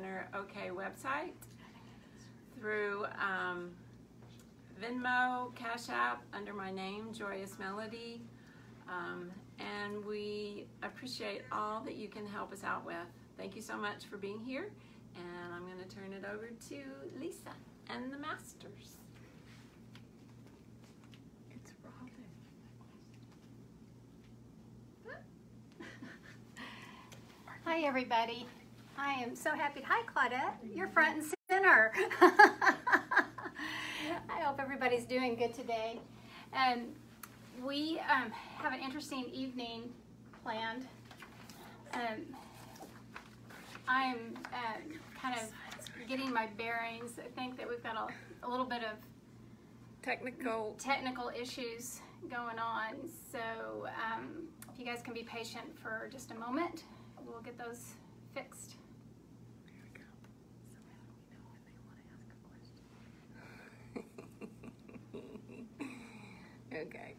Center OK website, through Venmo, Cash App, under my name, Joyous Melody. And we appreciate all that you can help us out with. Thank you so much for being here. And I'm going to turn it over to Lisa and the Masters. It's Robin. Hi, everybody. I am so happy. Hi, Claudette. You're front and center. I hope everybody's doing good today. We have an interesting evening planned. I'm kind of getting my bearings. I think that we've got a little bit of technical issues going on. So if you guys can be patient for just a moment, we'll get those fixed. There we go. So how do we know when they want to ask a question? Okay.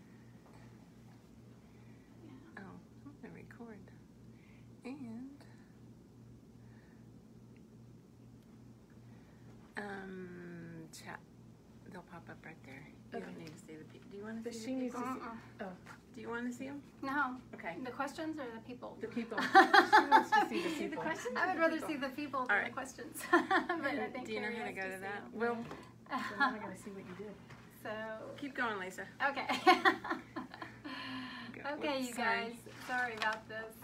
Yeah. Oh, I'm going to record. And chat. They'll pop up right there. You don't need to see the people. Do you want to see the people? Oh. Do you want to see them? No. Okay. The questions or the people? The people. She wants to see the people. I would rather see the people than the questions. But I think do you know how to go to that? So now I got to see what you did. So keep going, Lisa. Okay. Okay, Whoops, you guys. Sorry about this.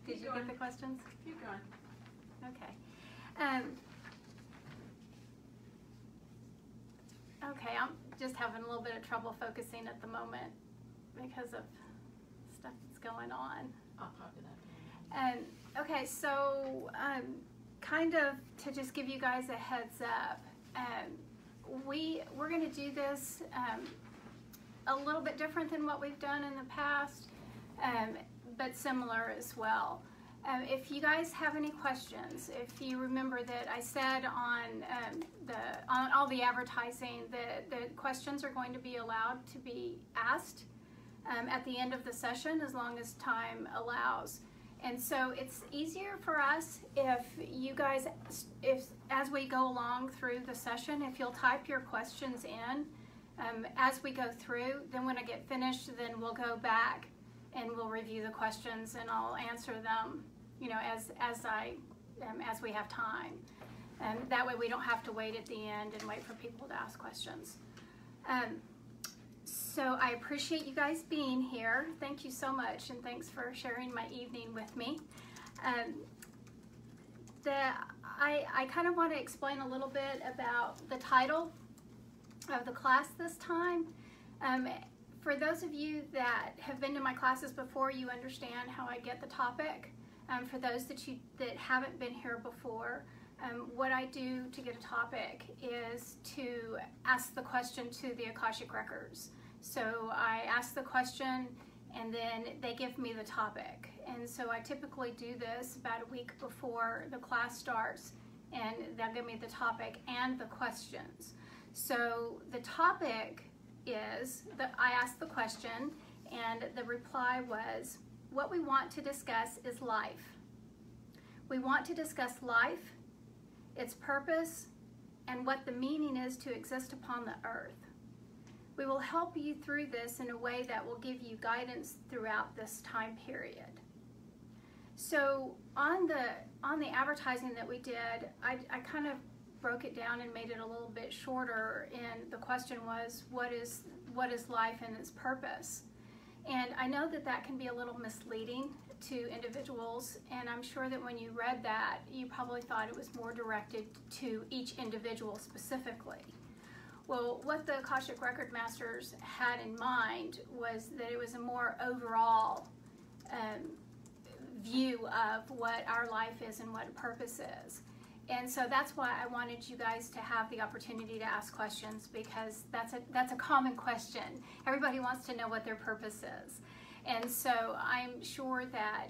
Did you get the questions? Keep going. Okay. Okay, I'm just having a little bit of trouble focusing at the moment because of stuff that's going on. I'll pop it up. Okay, so kind of to just give you guys a heads up, we're going to do this a little bit different than what we've done in the past, but similar as well. If you guys have any questions, if you remember that I said on all the advertising that the questions are going to be allowed to be asked at the end of the session as long as time allows. And so it's easier for us if you guys, as we go along through the session, if you'll type your questions in as we go through, then when I get finished, then we'll go back and we'll review the questions and I'll answer them, you know, as we have time. And that way we don't have to wait at the end and wait for people to ask questions. So I appreciate you guys being here. Thank you so much, and thanks for sharing my evening with me. I kind of want to explain a little bit about the title of the class this time. For those of you that have been to my classes before, you understand how I get the topic. For those that haven't been here before, what I do to get a topic is to ask the question to the Akashic Records. So I ask the question and then they give me the topic. And so I typically do this about a week before the class starts, and they'll give me the topic and the questions. So the topic is that I asked the question and the reply was, what we want to discuss is life. We want to discuss life, its purpose, and what the meaning is to exist upon the earth. We will help you through this in a way that will give you guidance throughout this time period. So on the advertising that we did, I kind of broke it down and made it a little bit shorter, and the question was, what is life and its purpose? And I know that that can be a little misleading to individuals, and I'm sure that when you read that, you probably thought it was more directed to each individual specifically. Well, what the Akashic Record Masters had in mind was that it was a more overall view of what our life is and what a purpose is. And so that's why I wanted you guys to have the opportunity to ask questions, because that's a common question. Everybody wants to know what their purpose is. And so I'm sure that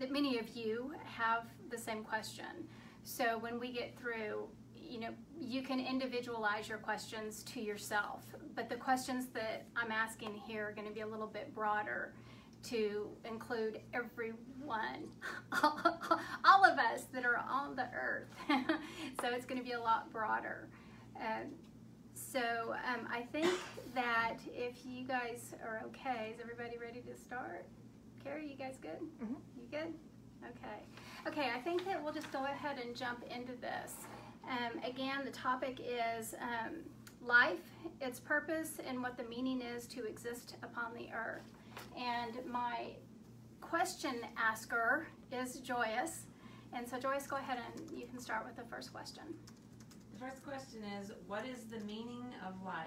many of you have the same question. So when we get through, you know, you can individualize your questions to yourself, but the questions that I'm asking here are going to be a little bit broader to include everyone, all of us that are on the earth. So it's going to be a lot broader. So I think that if you guys are okay, is everybody ready to start? Carrie, you guys good? Mm-hmm. You good? Okay. Okay, I think that we'll just go ahead and jump into this. Again, the topic is life, its purpose, and what the meaning is to exist upon the earth. And my question asker is Joyce. And so Joyce, go ahead and you can start with the first question. The first question is, what is the meaning of life?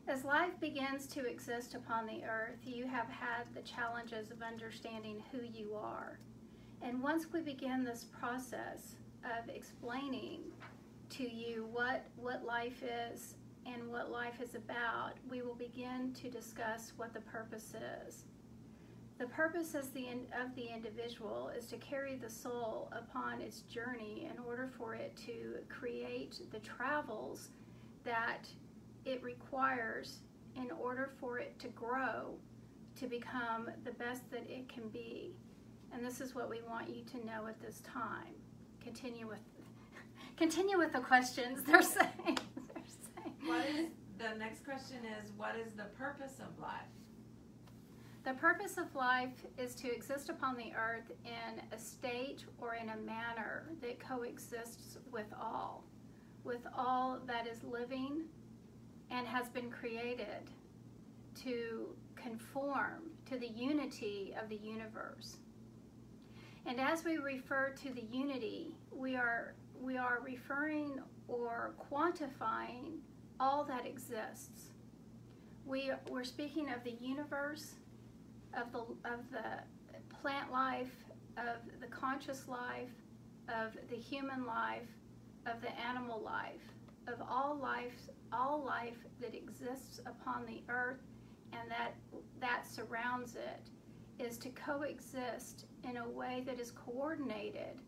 As life begins to exist upon the earth, you have had the challenges of understanding who you are. And once we begin this process of explaining to you what life is and what life is about, we will begin to discuss what the purpose is. The purpose of the individual is to carry the soul upon its journey in order for it to create the travels that it requires in order for it to grow, to become the best that it can be. And this is what we want you to know at this time. Continue with the questions. They're saying. The next question is, what is the purpose of life? The purpose of life is to exist upon the earth in a state or in a manner that coexists with all that is living and has been created to conform to the unity of the universe. And as we refer to the unity, we are referring or quantifying all that exists. We're speaking of the universe, of the plant life, of the conscious life, of the human life, of the animal life, of all life that exists upon the earth and that surrounds it, is to coexist in a way that is coordinated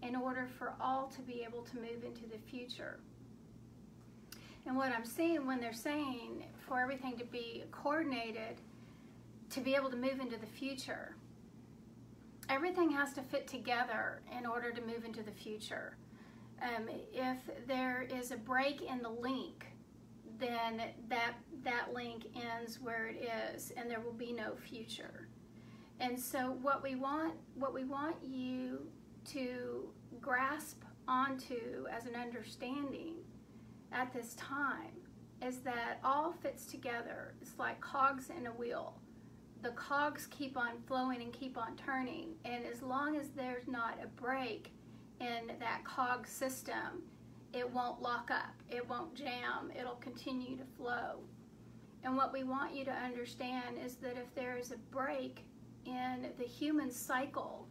in order for all to be able to move into the future. And what I'm seeing when they're saying for everything to be coordinated, to be able to move into the future, everything has to fit together in order to move into the future. If there is a break in the link, then that link ends where it is, and there will be no future. And so what we want you to grasp onto as an understanding at this time is that all fits together. It's like cogs in a wheel. The cogs keep on flowing and keep on turning, and as long as there's not a break in that cog system, it won't lock up, it won't jam, it'll continue to flow. And what we want you to understand is that if there is a break in the human cycle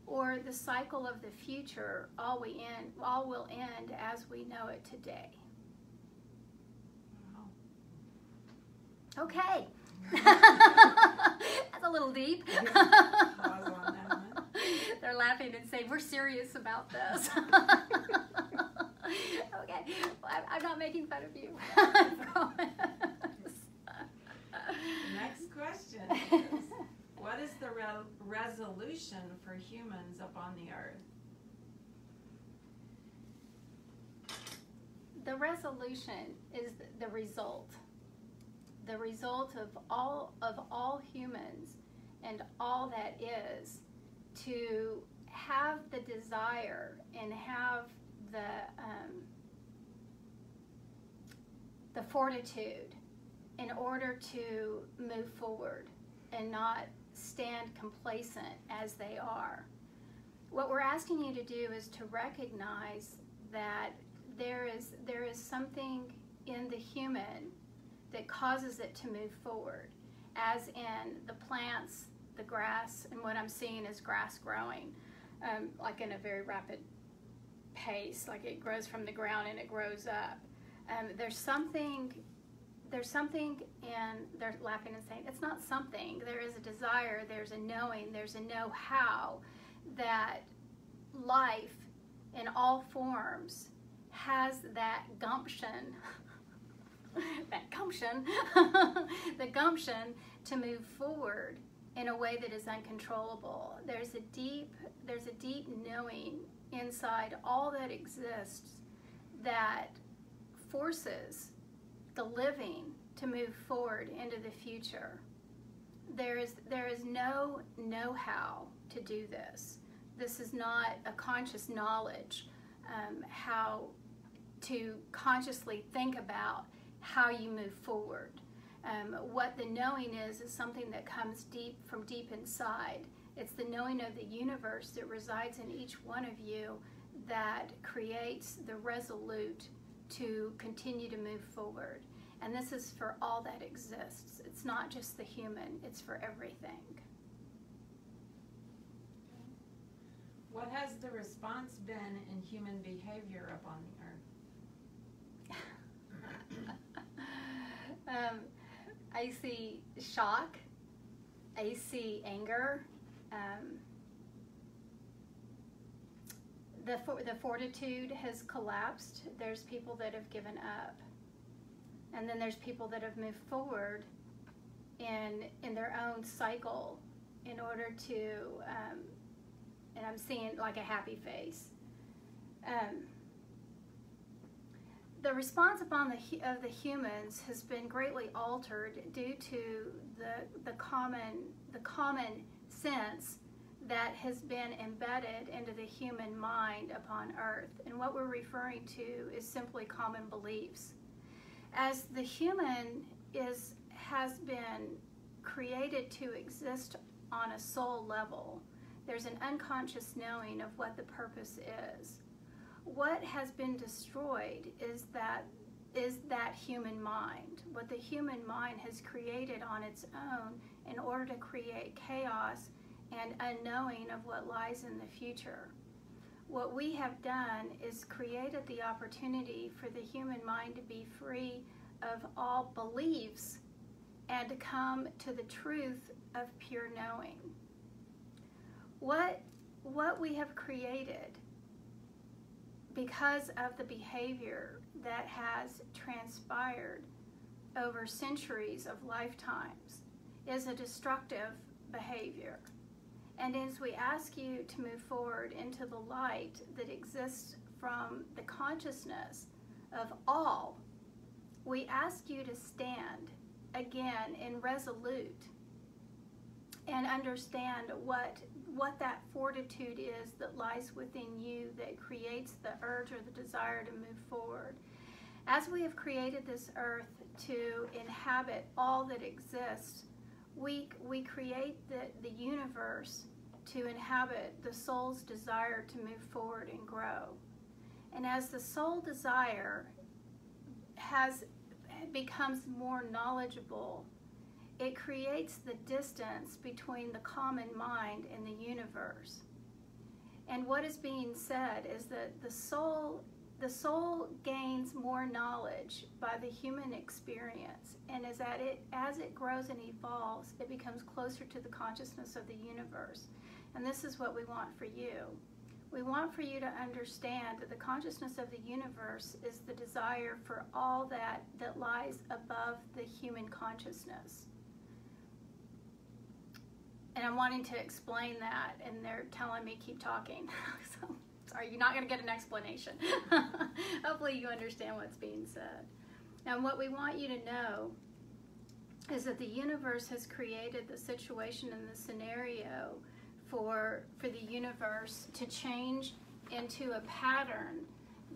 or the cycle of the future, all will end as we know it today. Wow. Okay. That's a little deep. They're laughing and saying, we're serious about this. Okay, well, I'm not making fun of you. I promise. Next question is, what is the resolution for humans upon the earth? The resolution is the result. The result of all humans and all that is to have the desire and have the fortitude in order to move forward and not stand complacent as they are. What we're asking you to do is to recognize that there is something in the human that causes it to move forward, as in the plants, the grass, and what I'm seeing is grass growing like in a very rapid pace, like it grows from the ground and it grows up. There's something, and they're laughing and saying, it's not something. There is a desire, there's a knowing, there's a know-how that life in all forms has that gumption that gumption, the gumption to move forward in a way that is uncontrollable. There's a deep knowing inside all that exists that forces the living to move forward into the future. There is no know-how to do this. This is not a conscious knowledge, how to consciously think about how you move forward. What the knowing is something that comes from deep inside. It's the knowing of the universe that resides in each one of you that creates the resolute to continue to move forward. And this is for all that exists. It's not just the human, it's for everything. What has the response been in human behavior up on the earth? I see shock, I see anger, the fortitude has collapsed. There's people that have given up. And then there's people that have moved forward in their own cycle in order to, and I'm seeing like a happy face. The response upon of the humans has been greatly altered due to the common sense that has been embedded into the human mind upon earth. And what we're referring to is simply common beliefs. As the human has been created to exist on a soul level, there's an unconscious knowing of what the purpose is. What has been destroyed is that human mind. What the human mind has created on its own in order to create chaos and unknowing of what lies in the future. What we have done is created the opportunity for the human mind to be free of all beliefs and to come to the truth of pure knowing. What we have created because of the behavior that has transpired over centuries of lifetimes is a destructive behavior. And as we ask you to move forward into the light that exists from the consciousness of all, we ask you to stand again in resolute and understand what that fortitude is that lies within you that creates the urge or the desire to move forward. As we have created this earth to inhabit all that exists, we create the universe to inhabit the soul's desire to move forward and grow. And as the soul desire becomes more knowledgeable, it creates the distance between the common mind and the universe. And what is being said is that the soul gains more knowledge by the human experience, and as it grows and evolves, it becomes closer to the consciousness of the universe. And this is what we want for you. We want for you to understand that the consciousness of the universe is the desire for all that lies above the human consciousness. And I'm wanting to explain that, and they're telling me keep talking. So, sorry, you're not going to get an explanation. Hopefully you understand what's being said. And what we want you to know is that the universe has created the situation and the scenario for the universe to change into a pattern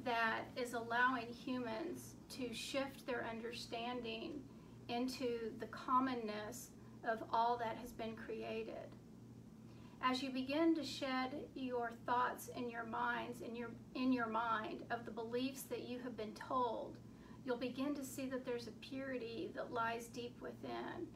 that is allowing humans to shift their understanding into the commonness of all that has been created. As you begin to shed your thoughts in your minds, in your mind of the beliefs that you have been told, you'll begin to see that there's a purity that lies deep within.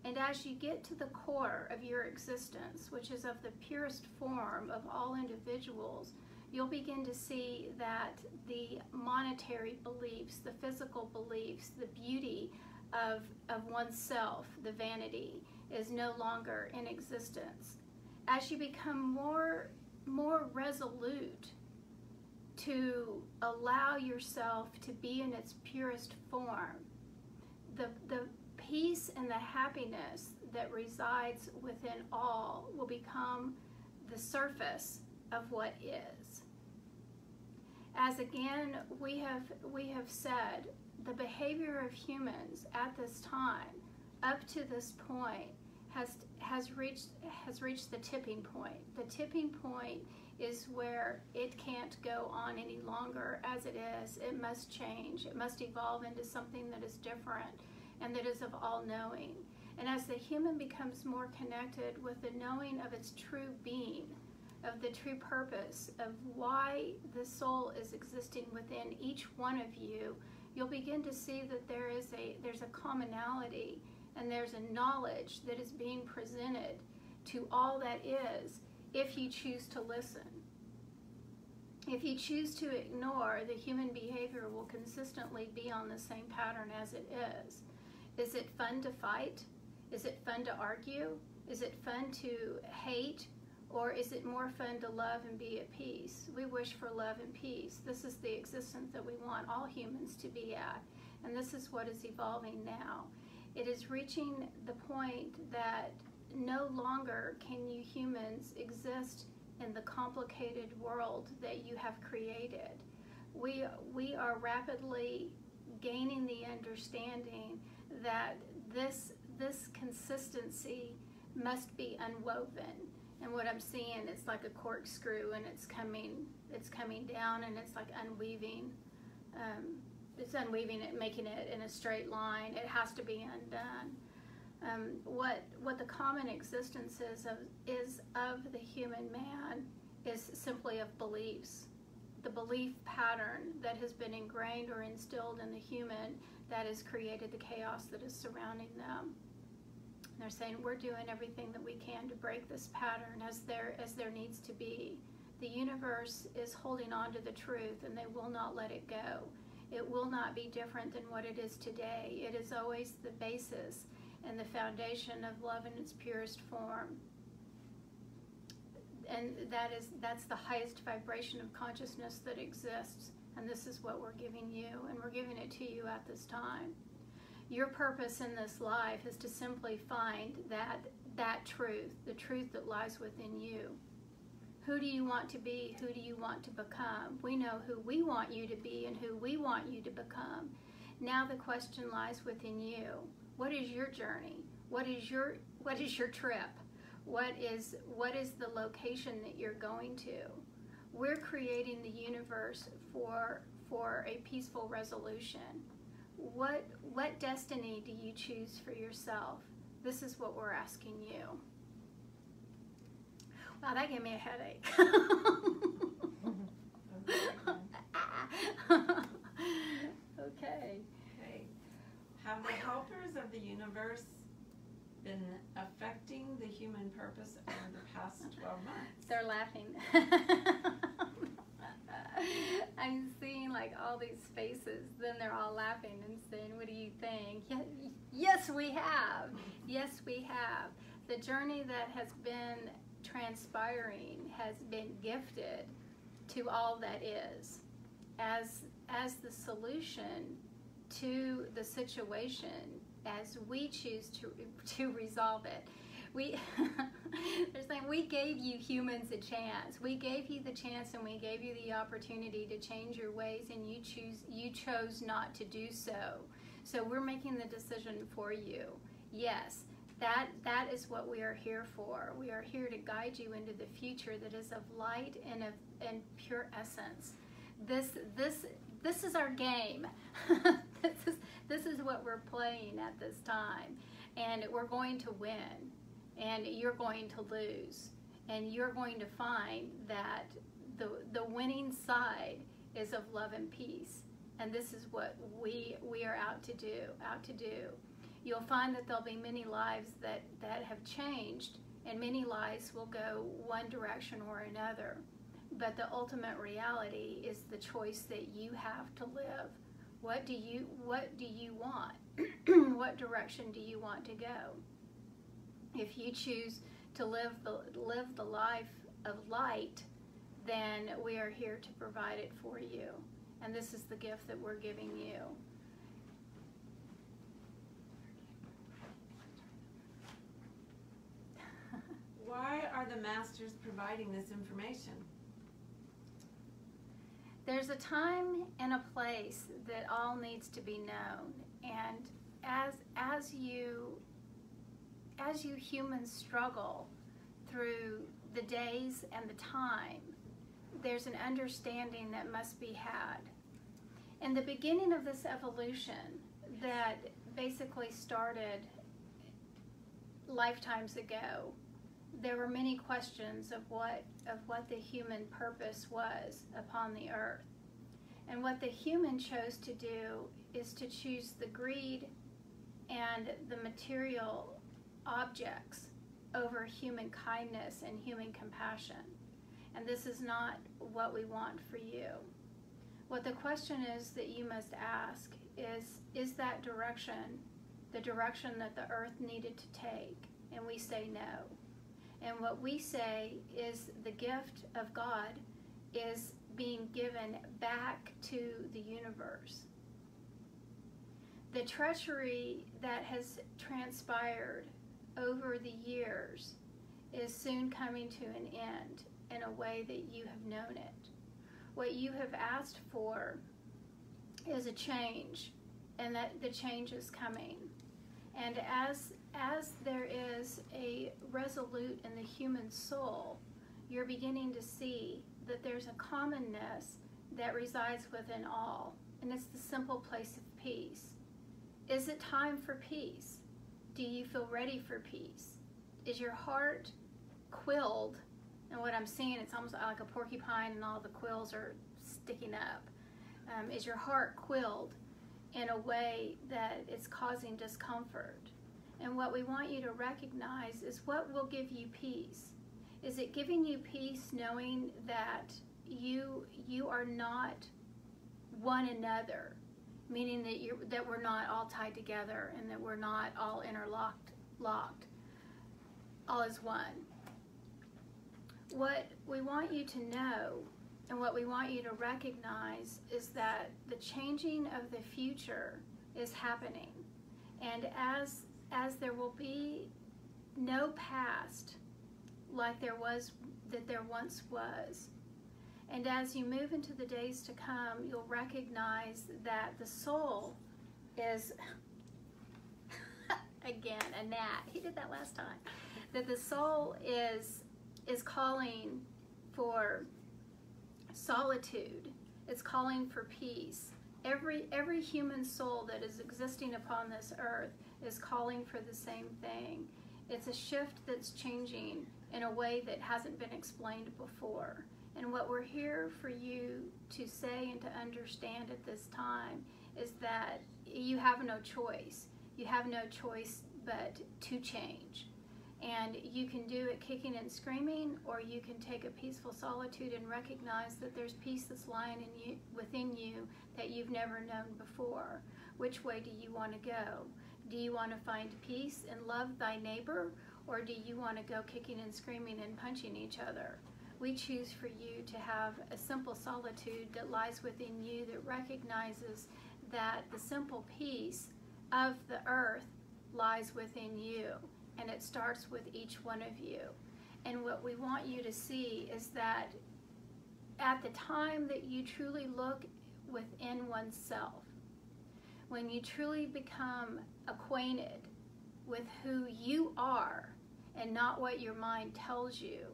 And as you get to the core of your existence, which is of the purest form of all individuals, you'll begin to see that the monetary beliefs, the physical beliefs, the beauty of oneself, the vanity, is no longer in existence. As you become more resolute to allow yourself to be in its purest form, the peace and the happiness that resides within all will become the surface of what is. As again we have said, the behavior of humans at this time, up to this point, has reached the tipping point. The tipping point is where it can't go on any longer as it is. It must change. It must evolve into something that is different and that is of all-knowing. And as the human becomes more connected with the knowing of its true being, of the true purpose, of why the soul is existing within each one of you, you'll begin to see that there's a commonality and there's a knowledge that is being presented to all that is, if you choose to listen. If you choose to ignore, the human behavior will consistently be on the same pattern as it is. Is it fun to fight? Is it fun to argue? Is it fun to hate? Or is it more fun to love and be at peace? We wish for love and peace. This is the existence that we want all humans to be at. And this is what is evolving now. It is reaching the point that no longer can you humans exist in the complicated world that you have created. We are rapidly gaining the understanding that this consistency must be unwoven. And what I'm seeing is like a corkscrew, and it's coming down, and it's like unweaving. It's unweaving it, making it in a straight line. It has to be undone. What the common existence is of the human man is simply of beliefs. The belief pattern that has been ingrained or instilled in the human that has created the chaos that is surrounding them. And they're saying we're doing everything that we can to break this pattern as there needs to be. The universe is holding on to the truth, and they will not let it go. It will not be different than what it is today. It is always the basis and the foundation of love in its purest form. And that's the highest vibration of consciousness that exists. And this is what we're giving you, and we're giving it to you at this time. Your purpose in this life is to simply find that truth, the truth that lies within you. Who do you want to be? Who do you want to become? We know who we want you to be and who we want you to become. Now the question lies within you. What is your journey? What is your trip? What is the location that you're going to? We're creating the universe for a peaceful resolution. What destiny do you choose for yourself? This is what we're asking you. Wow, that gave me a headache. Okay. Have the helpers of the universe been affecting the human purpose over the past 12 months? They're laughing. I'm seeing like all these faces, then they're all laughing and saying, what do you think? Yes, we have. Yes, we have. The journey that has been transpiring has been gifted to all that is as the solution to the situation as we choose to resolve it. They're saying we gave you humans a chance. We gave you the chance, and we gave you the opportunity to change your ways, and you chose not to do so. So we're making the decision for you. Yes, that is what we are here for. We are here to guide you into the future that is of light and pure essence. This is our game. This is what we're playing at this time, and we're going to win. And you're going to lose, and you're going to find that the winning side is of love and peace, and this is what we are out to do. You'll find that there'll be many lives that have changed, and many lives will go one direction or another, but the ultimate reality is the choice that you have to live. What do you want? What direction do you want to go? If you choose to live the life of light, then we are here to provide it for you. And this is the gift that we're giving you. are the masters providing this information? There's a time and a place that all needs to be known, and as you humans struggle through the days and the time, there's an understanding that must be had. In the beginning of this evolution that basically started lifetimes ago, there were many questions of what the human purpose was upon the earth. And what the human chose to do is to choose the greed and the material objects over human kindness and human compassion. And this is not what we want for you. What the question is that you must ask is that direction the direction that the earth needed to take? And we say no. And what we say is the gift of God is being given back to the universe. The treachery that has transpired over the years is soon coming to an end in a way that you have known it. What you have asked for is a change, and that the change is coming. And as there is a resolute in the human soul, you're beginning to see that there's a commonness that resides within all, and it's the simple place of peace. Is it time for peace? Do you feel ready for peace? Is your heart quilled? And what I'm seeing, it's almost like a porcupine and all the quills are sticking up. Is your heart quilled in a way that it's causing discomfort? And what we want you to recognize is what will give you peace. Is it giving you peace knowing that you are not one another, meaning that we're not all tied together and that we're not all locked, all is one. What we want you to know and what we want you to recognize is that the changing of the future is happening. And as there will be no past like there once was, and as you move into the days to come, you'll recognize that the soul is, again, a gnat. He did that last time. That the soul is calling for solitude. It's calling for peace. Every human soul that is existing upon this earth is calling for the same thing. It's a shift that's changing in a way that hasn't been explained before. And what we're here for you to say and to understand at this time is that you have no choice. You have no choice but to change. And you can do it kicking and screaming, or you can take a peaceful solitude and recognize that there's peace that's lying within you that you've never known before. Which way do you want to go? Do you want to find peace and love thy neighbor, or do you want to go kicking and screaming and punching each other? We choose for you to have a simple solitude that lies within you, that recognizes that the simple peace of the earth lies within you, and it starts with each one of you. And what we want you to see is that at the time that you truly look within oneself, when you truly become acquainted with who you are and not what your mind tells you,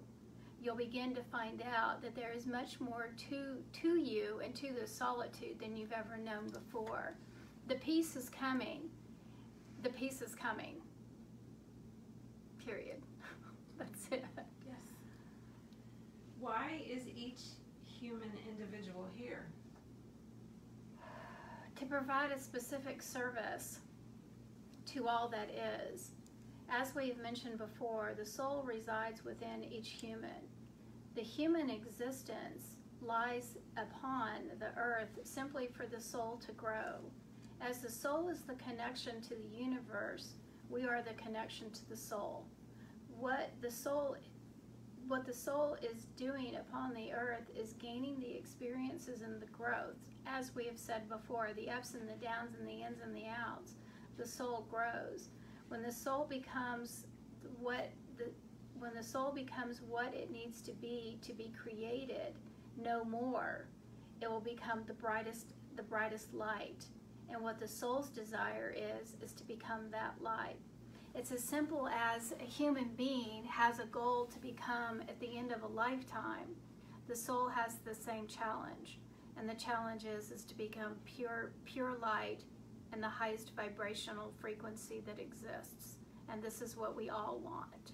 you'll begin to find out that there is much more to you and to the solitude than you've ever known before. The peace is coming. The peace is coming. Period. That's it. Yes. Why is each human individual here? To provide a specific service to all that is. As we've mentioned before, the soul resides within each human. The human existence lies upon the earth simply for the soul to grow. As the soul is the connection to the universe, we are the connection to the soul. What the soul is doing upon the earth is gaining the experiences and the growth. As we have said before, the ups and the downs and the ins and the outs, the soul grows. When the soul becomes what the soul becomes what it needs to be created no more, it will become the brightest light. And what the soul's desire is to become that light. It's as simple as a human being has a goal to become at the end of a lifetime. The soul has the same challenge. And the challenge is to become pure light and the highest vibrational frequency that exists. And this is what we all want.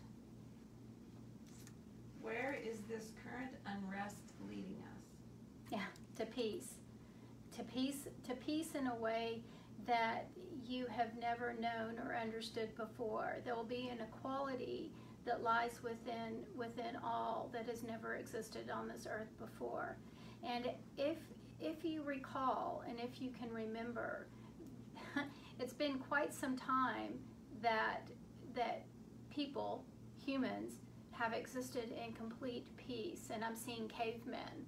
Where is this current unrest leading us? Yeah, to peace. To peace in a way that you have never known or understood before. There will be an equality that lies within all that has never existed on this earth before. And if you recall, and if you can remember, it's been quite some time that people, humans, have existed in complete peace. And I'm seeing cavemen.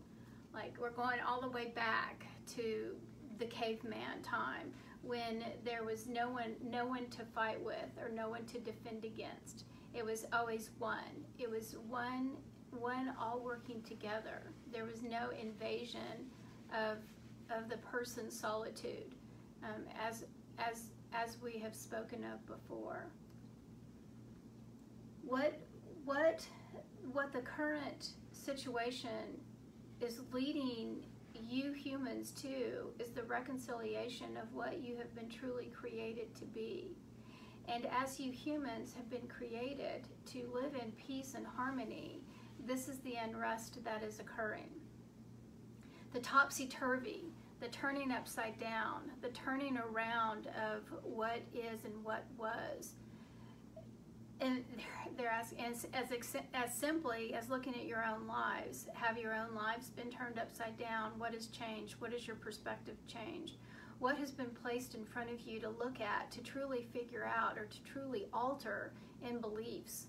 Like, we're going all the way back to the caveman time, when there was no one to fight with or no one to defend against. It was always one. It was one all working together. There was no invasion of the person's solitude, as we have spoken of before. What the current situation is leading you humans to is the reconciliation of what you have been truly created to be. And as you humans have been created to live in peace and harmony, this is the unrest that is occurring. The topsy-turvy, the turning upside down, the turning around of what is and what was. And they're asking, as simply as looking at your own lives. Have your own lives been turned upside down? What has changed? What has your perspective changed? What has been placed in front of you to look at, to truly figure out, or to truly alter in beliefs?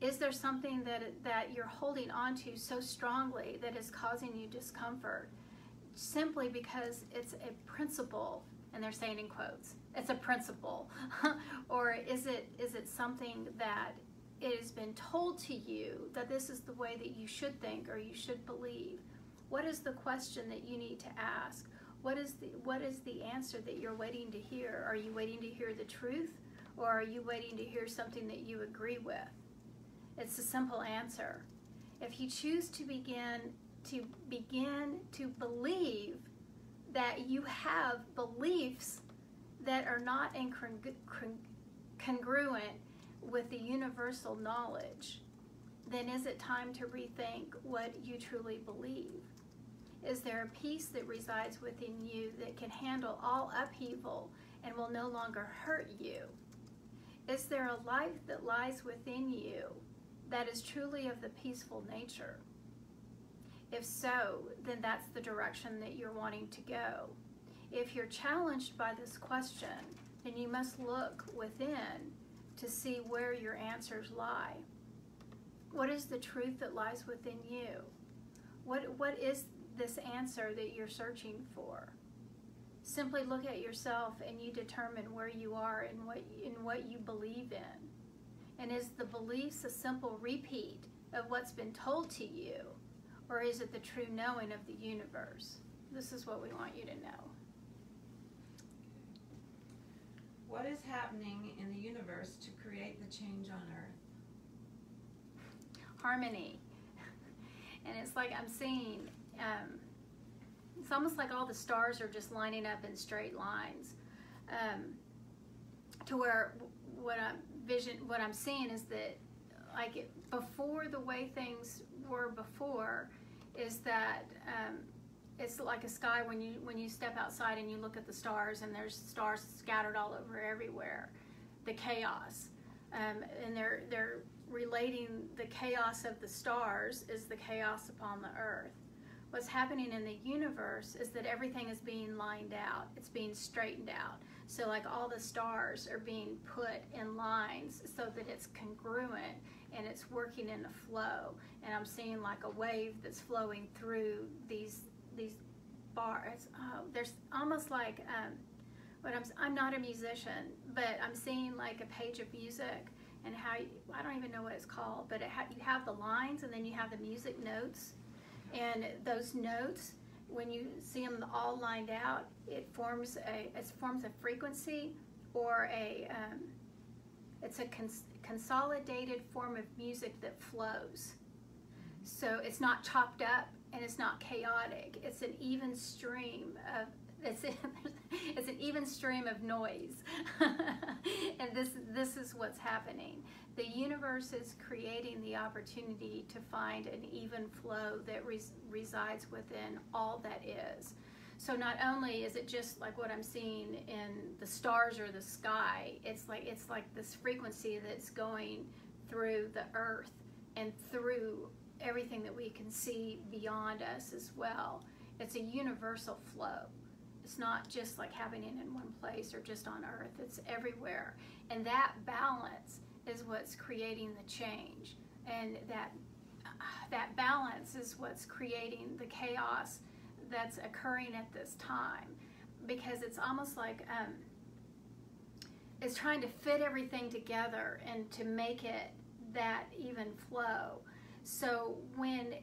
Is there something that you're holding on to so strongly that is causing you discomfort, simply because it's a principle, and they're saying in quotes, it's a principle? Or is it something that it has been told to you that this is the way that you should think or you should believe? What is the question that you need to ask? What is the answer that you're waiting to hear? Are you waiting to hear the truth, or are you waiting to hear something that you agree with? It's a simple answer. If you choose to begin to believe that you have beliefs that are not congruent with the universal knowledge, then is it time to rethink what you truly believe? Is there a peace that resides within you that can handle all upheaval and will no longer hurt you? Is there a life that lies within you that is truly of the peaceful nature? If so, then that's the direction that you're wanting to go. If you're challenged by this question, then you must look within to see where your answers lie. What is the truth that lies within you? What is this answer that you're searching for? Simply look at yourself and you determine where you are and what you believe in. And is the beliefs a simple repeat of what's been told to you, or is it the true knowing of the universe? This is what we want you to know. What is happening in the universe to create the change on Earth? Harmony. And it's like I'm seeing, it's almost like all the stars are just lining up in straight lines, to where what I'm seeing is that, like, before, the way things were before is that it's like a sky when you step outside and you look at the stars, and there's stars scattered all over everywhere. The chaos, and they're relating the chaos of the stars is the chaos upon the earth. What's happening in the universe is that everything is being lined out. It's being straightened out. So like all the stars are being put in lines so that it's congruent and it's working in a flow. And I'm seeing like a wave that's flowing through these bars. There's almost like I'm not a musician, but I'm seeing like a page of music, and how I don't even know what it's called, but you have the lines and then you have the music notes, and those notes, when you see them all lined out, it forms a frequency, or it's a consolidated form of music that flows. So it's not chopped up and it's not chaotic. It's an even stream of it's an even stream of noise. And this is what's happening. The universe is creating the opportunity to find an even flow that resides within all that is. So not only is it just like what I'm seeing in the stars or the sky, it's like this frequency that's going through the earth and through everything that we can see beyond us as well. It's a universal flow. It's not just like happening in one place or just on earth. It's everywhere. And that balance is what's creating the change. And that balance is what's creating the chaos that's occurring at this time. Because it's almost like it's trying to fit everything together and to make it that even flow. So when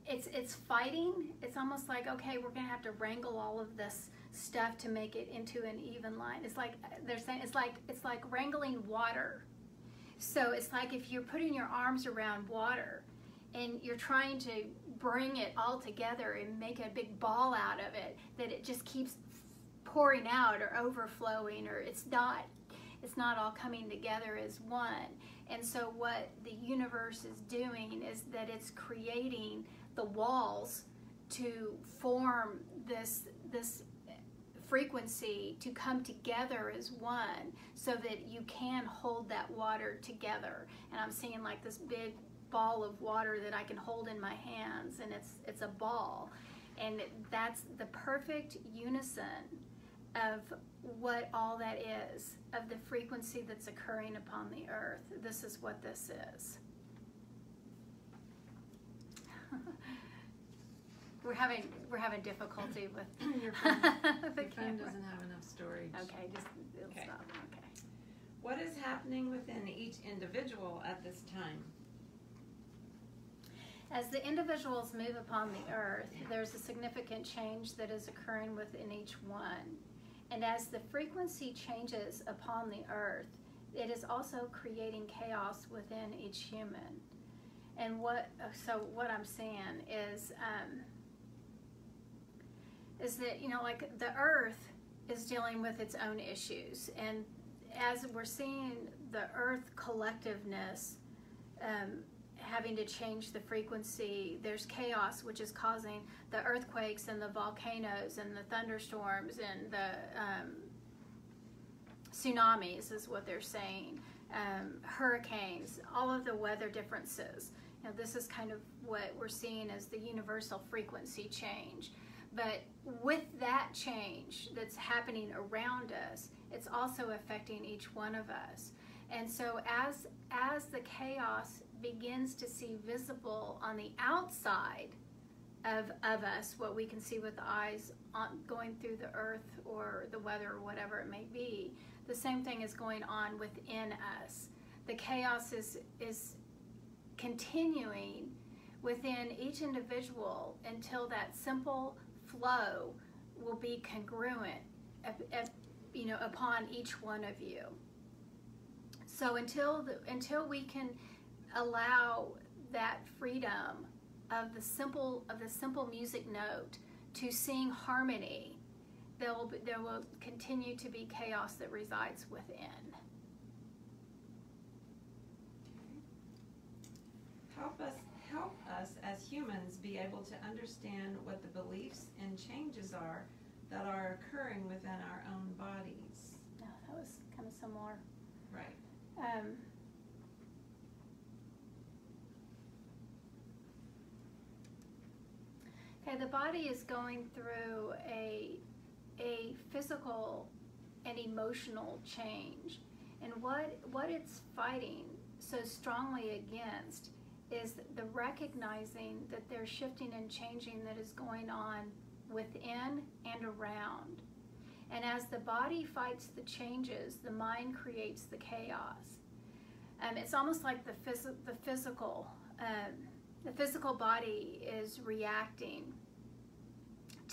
it's fighting, it's almost like, okay, we're going to have to wrangle all of this stuff to make it into an even line. It's like they're saying it's like wrangling water. So it's like if you're putting your arms around water and you're trying to bring it all together and make a big ball out of it, that it just keeps pouring out or overflowing, or it's not all coming together as one. And so what the universe is doing is that it's creating the walls to form this frequency to come together as one, so that you can hold that water together. And I'm seeing like this big ball of water that I can hold in my hands, and it's a ball, and that's the perfect unison of what all that is, of the frequency that's occurring upon the earth. This is what this is. We're having difficulty with Your phone, the your phone camera. doesn't have enough storage. Okay, it'll Okay. stop. Okay. What is happening within each individual at this time? As the individuals move upon the earth, there's a significant change that is occurring within each one. And as the frequency changes upon the earth, it is also creating chaos within each human. And what I'm saying is that, like the earth is dealing with its own issues. And as we're seeing the earth collectiveness having to change the frequency, there's chaos, which is causing the earthquakes and the volcanoes and the thunderstorms and the tsunamis is what they're saying, hurricanes, all of the weather differences. This is kind of what we're seeing as the universal frequency change. But with that change that's happening around us, it's also affecting each one of us. And so as the chaos begins to see visible on the outside of us, what we can see with the eyes going through the earth or the weather or whatever it may be, the same thing is going on within us. The chaos is continuing within each individual until that simple flow will be congruent upon each one of you. So until we can allow that freedom of the simple music note to sing harmony, there will continue to be chaos that resides within. Help us as humans be able to understand what the beliefs and changes are that are occurring within our own bodies. No, that was kind of similar. Right. Okay, the body is going through a physical and emotional change, and what it's fighting so strongly against is the recognizing that there's shifting and changing that is going on within and around. And as the body fights the changes, the mind creates the chaos. It's almost like the physical body is reacting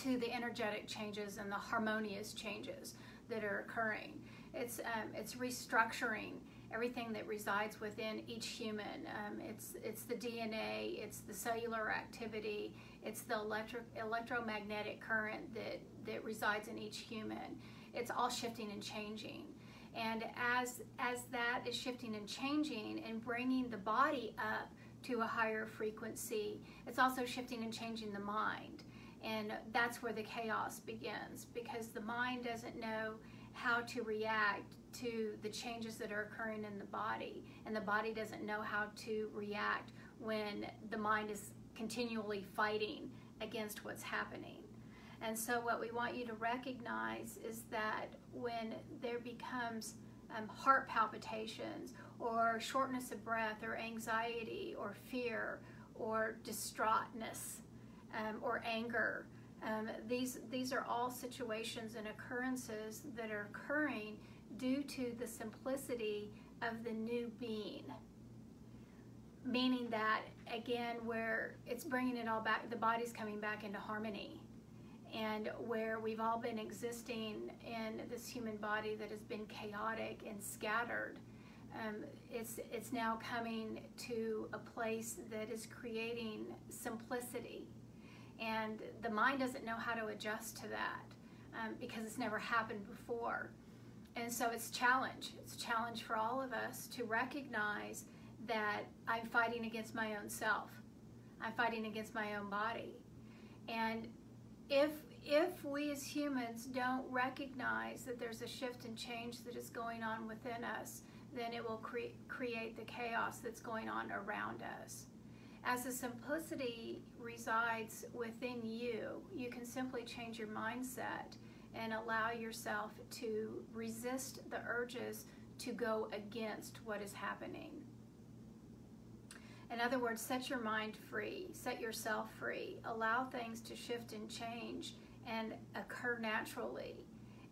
to the energetic changes and the harmonious changes that are occurring. It's restructuring everything that resides within each human. It's the DNA, it's the cellular activity, it's the electromagnetic current that resides in each human. It's all shifting and changing. And as that is shifting and changing and bringing the body up to a higher frequency, it's also shifting and changing the mind. And that's where the chaos begins, because the mind doesn't know how to react to the changes that are occurring in the body, and the body doesn't know how to react when the mind is continually fighting against what's happening. And so what we want you to recognize is that when there becomes heart palpitations or shortness of breath or anxiety or fear or distraughtness or anger, these are all situations and occurrences that are occurring due to the simplicity of the new being. Meaning that, again, where it's bringing it all back, the body's coming back into harmony. And where we've all been existing in this human body that has been chaotic and scattered, it's now coming to a place that is creating simplicity. And the mind doesn't know how to adjust to that because it's never happened before. And so it's a challenge. It's a challenge for all of us to recognize that I'm fighting against my own self. I'm fighting against my own body. And if we as humans don't recognize that there's a shift and change that is going on within us, then it will create the chaos that's going on around us. As the simplicity resides within you, you can simply change your mindset and allow yourself to resist the urges to go against what is happening. In other words, set your mind free, set yourself free, allow things to shift and change and occur naturally.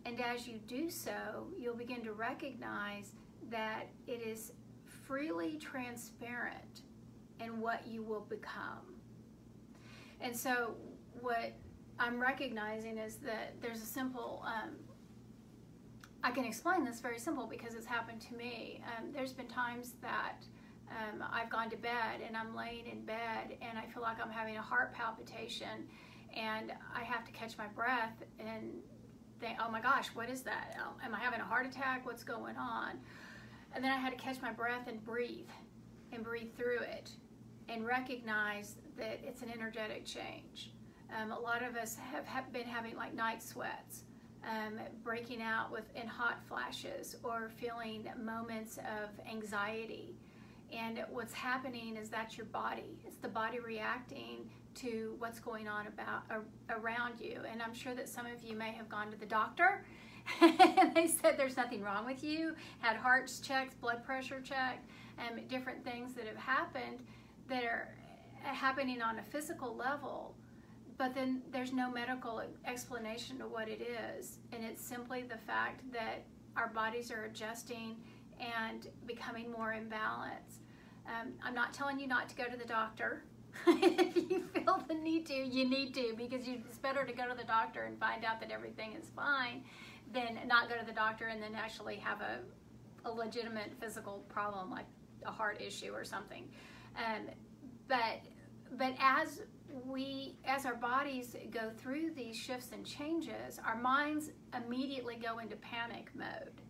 And as you do so, you'll begin to recognize that it is freely transparent in what you will become. And so what I'm recognizing is that there's a simple, I can explain this very simple because it's happened to me. There's been times that I've gone to bed and I'm laying in bed and I feel like I'm having a heart palpitation and I have to catch my breath and think, oh my gosh, what is that? Am I having a heart attack? What's going on? And then I had to catch my breath and breathe through it and recognize that it's an energetic change. A lot of us have been having like night sweats, breaking out in hot flashes or feeling moments of anxiety. And what's happening is that's your body. It's the body reacting to what's going on around you. And I'm sure that some of you may have gone to the doctor and they said there's nothing wrong with you, had hearts checked, blood pressure checked, different things that have happened that are happening on a physical level, but then there's no medical explanation to what it is. And it's simply the fact that our bodies are adjusting and becoming more in balance. I'm not telling you not to go to the doctor. If you feel the need to, you need to, because it's better to go to the doctor and find out that everything is fine than not go to the doctor and then actually have a legitimate physical problem like a heart issue or something. But as our bodies go through these shifts and changes, our minds immediately go into panic mode.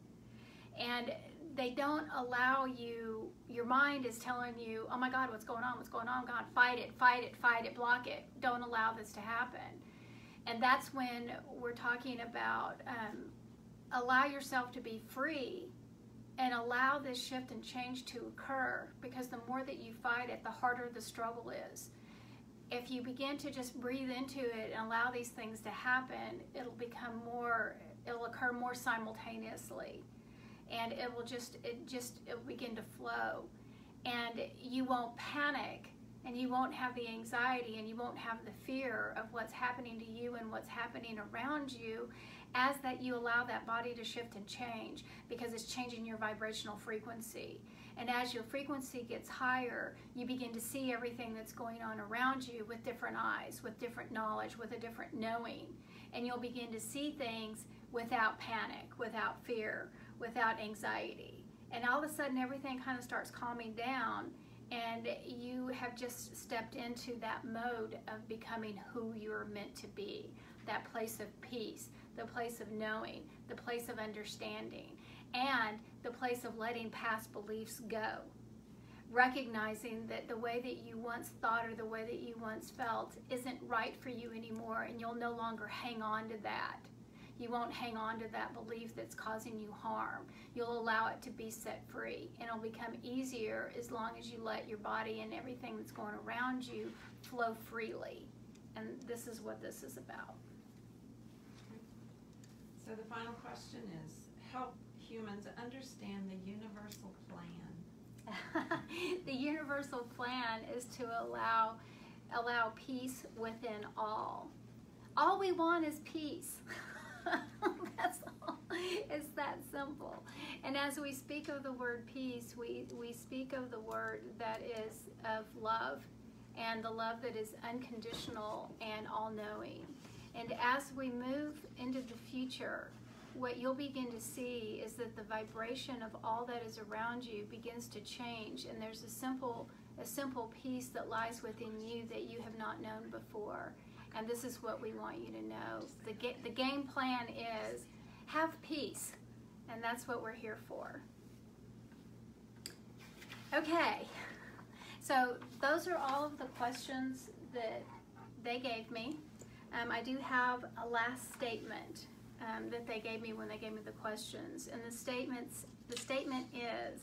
And they don't allow you, your mind is telling you, oh my God, what's going on? What's going on? God, fight it, fight it, fight it, block it. Don't allow this to happen. And that's when we're talking about allow yourself to be free and allow this shift and change to occur, because the more that you fight it, the harder the struggle is. If you begin to just breathe into it and allow these things to happen, it'll occur more simultaneously. And it'll begin to flow. And you won't panic, and you won't have the anxiety, and you won't have the fear of what's happening to you and what's happening around you, as that you allow that body to shift and change, because it's changing your vibrational frequency. And as your frequency gets higher, you begin to see everything that's going on around you with different eyes, with different knowledge, with a different knowing. And you'll begin to see things without panic, without fear, without anxiety. And all of a sudden, everything kind of starts calming down, and you have just stepped into that mode of becoming who you're meant to be, that place of peace, the place of knowing, the place of understanding, and the place of letting past beliefs go. Recognizing that the way that you once thought or the way that you once felt isn't right for you anymore, and you'll no longer hang on to that. You won't hang on to that belief that's causing you harm. You'll allow it to be set free, and it'll become easier as long as you let your body and everything that's going around you flow freely. And this is what this is about. So the final question is, help humans understand the universal plan. The universal plan is to allow peace within all. All we want is peace. That's all. It's that simple. And as we speak of the word peace, we speak of the word that is of love, and the love that is unconditional and all-knowing. And as we move into the future, what you'll begin to see is that the vibration of all that is around you begins to change, and there's a simple peace that lies within you that you have not known before. And this is what we want you to know. The game plan is have peace, and that's what we're here for. Okay, so those are all of the questions that they gave me. I do have a last statement that they gave me when they gave me the questions, and the statement is,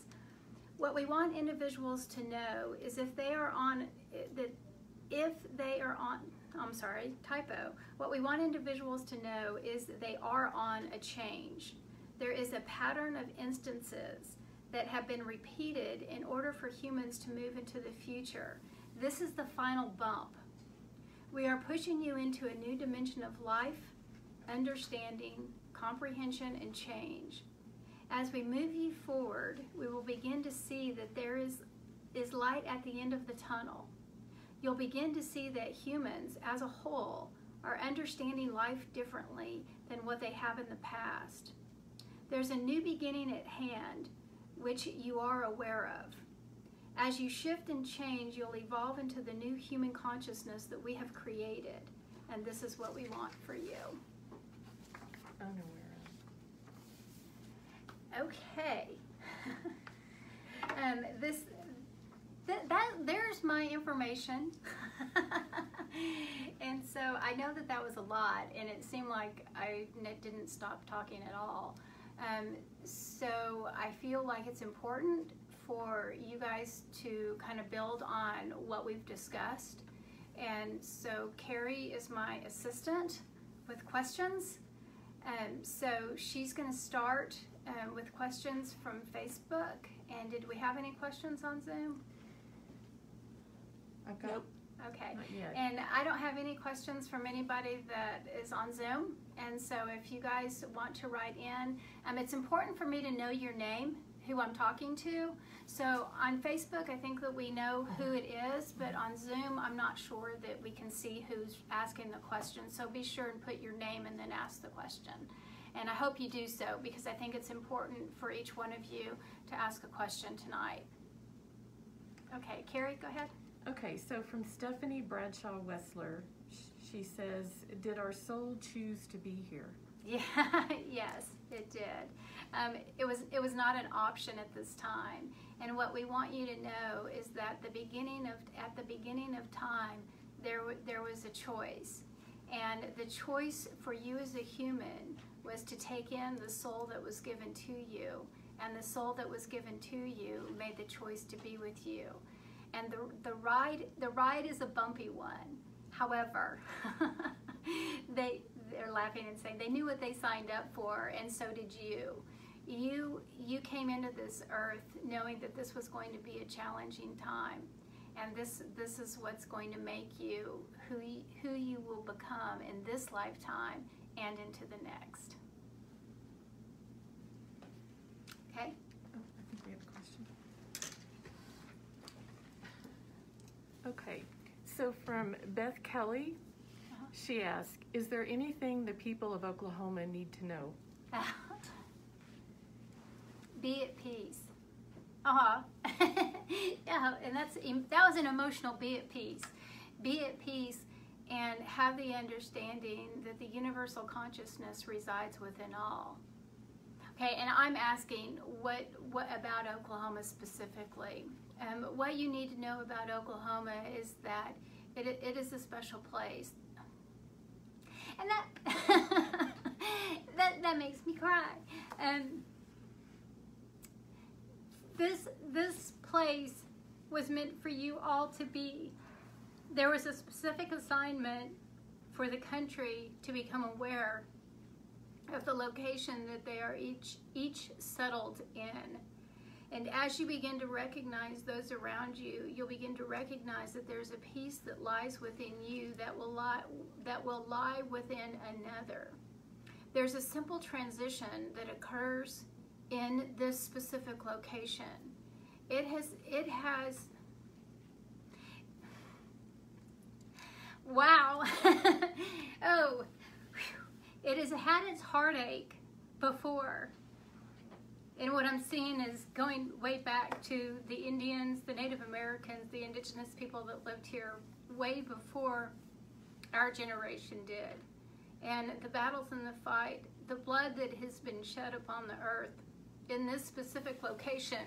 what we want individuals to know is what we want individuals to know is that they are on a change. There is a pattern of instances that have been repeated in order for humans to move into the future. This is the final bump. We are pushing you into a new dimension of life, understanding, comprehension, and change. As we move you forward, we will begin to see that there is light at the end of the tunnel. You'll begin to see that humans as a whole are understanding life differently than what they have in the past. There's a new beginning at hand, which you are aware of. As you shift and change, you'll evolve into the new human consciousness that we have created, and this is what we want for you. Okay. There's my information. And so I know that was a lot, and it seemed like I didn't stop talking at all. So I feel like it's important for you guys to kind of build on what we've discussed. And so Carrie is my assistant with questions. So she's going to start with questions from Facebook. And did we have any questions on Zoom? Nope. Okay. Not yet. And I don't have any questions from anybody that is on Zoom. And so if you guys want to write in, it's important for me to know your name, who I'm talking to. So on Facebook, I think that we know who it is, but on Zoom, I'm not sure that we can see who's asking the question. So be sure and put your name and then ask the question. And I hope you do so, because I think it's important for each one of you to ask a question tonight. Okay, Carrie, go ahead. Okay, so from Stephanie Bradshaw Wessler, she says, did our soul choose to be here? Yeah, yes, it did. It was not an option at this time. And what we want you to know is that at the beginning of time, there was a choice. And the choice for you as a human was to take in the soul that was given to you. And the soul that was given to you made the choice to be with you. And the ride is a bumpy one. However, they're laughing and saying they knew what they signed up for, and so did you. You came into this earth knowing that this was going to be a challenging time, and this is what's going to make you who you will become in this lifetime and into the next. Okay? Oh, I think we have a question. So from Beth Kelly, she asked, is there anything the people of Oklahoma need to know? Be at peace. Yeah, and that was an emotional be at peace. Be at peace and have the understanding that the universal consciousness resides within all. Okay, and I'm asking what about Oklahoma specifically? What you need to know about Oklahoma is that it is a special place. And that makes me cry. This place was meant for you all to be. There was a specific assignment for the country to become aware of the location that they are each settled in. And as you begin to recognize those around you, you'll begin to recognize that there's a peace that lies within you that will lie within another. There's a simple transition that occurs in this specific location. It has wow. Oh, whew. It has had its heartache before. And what I'm seeing is going way back to the Indians, the Native Americans, the indigenous people that lived here way before our generation did. And the battles and the fight, the blood that has been shed upon the earth in this specific location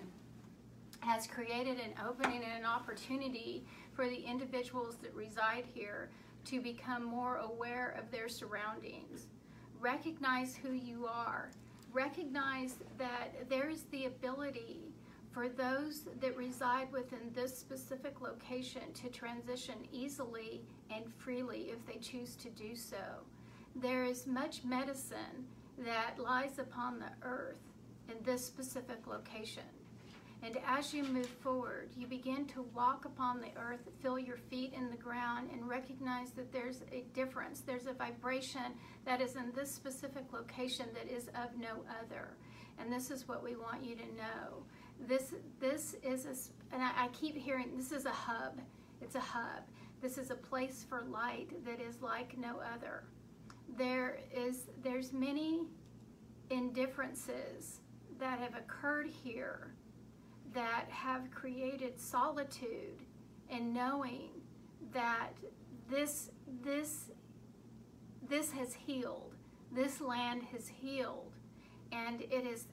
has created an opening and an opportunity for the individuals that reside here to become more aware of their surroundings. Recognize who you are. Recognize that there's the ability for those that reside within this specific location to transition easily and freely if they choose to do so. There is much medicine that lies upon the earth in this specific location. And as you move forward, you begin to walk upon the earth, feel your feet in the ground, and recognize that there's a difference. There's a vibration that is in this specific location that is of no other. And this is what we want you to know. This is and I keep hearing, this is a hub. It's a hub. This is a place for light that is like no other. There's many indifferences that have occurred here that have created solitude and knowing that this has healed. This land has healed, and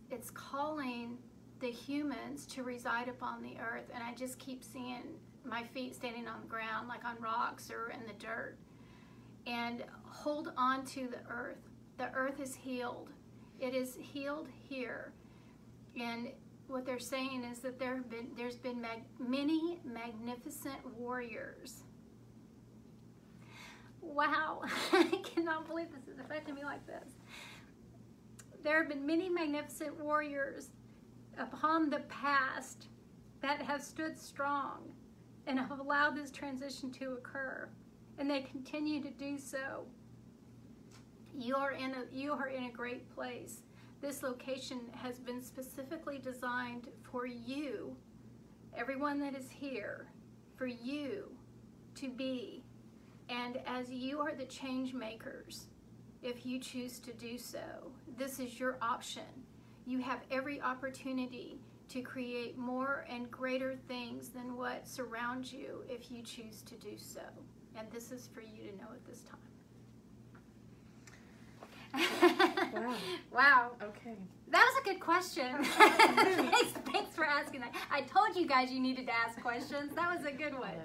it's calling the humans to reside upon the earth. And I just keep seeing my feet standing on the ground, like on rocks or in the dirt, and hold on to the earth. The earth is healed. It is healed here, and what they're saying is that there's been many magnificent warriors. Wow, I cannot believe this is affecting me like this. There have been many magnificent warriors upon the past that have stood strong and have allowed this transition to occur, and they continue to do so. You are in a great place. This location has been specifically designed for you, everyone that is here, for you to be. And as you are the change makers, if you choose to do so, this is your option. You have every opportunity to create more and greater things than what surrounds you if you choose to do so. And this is for you to know at this time. Wow. Wow. Okay. That was a good question. Thanks for asking that. I told you guys you needed to ask questions. That was a good one.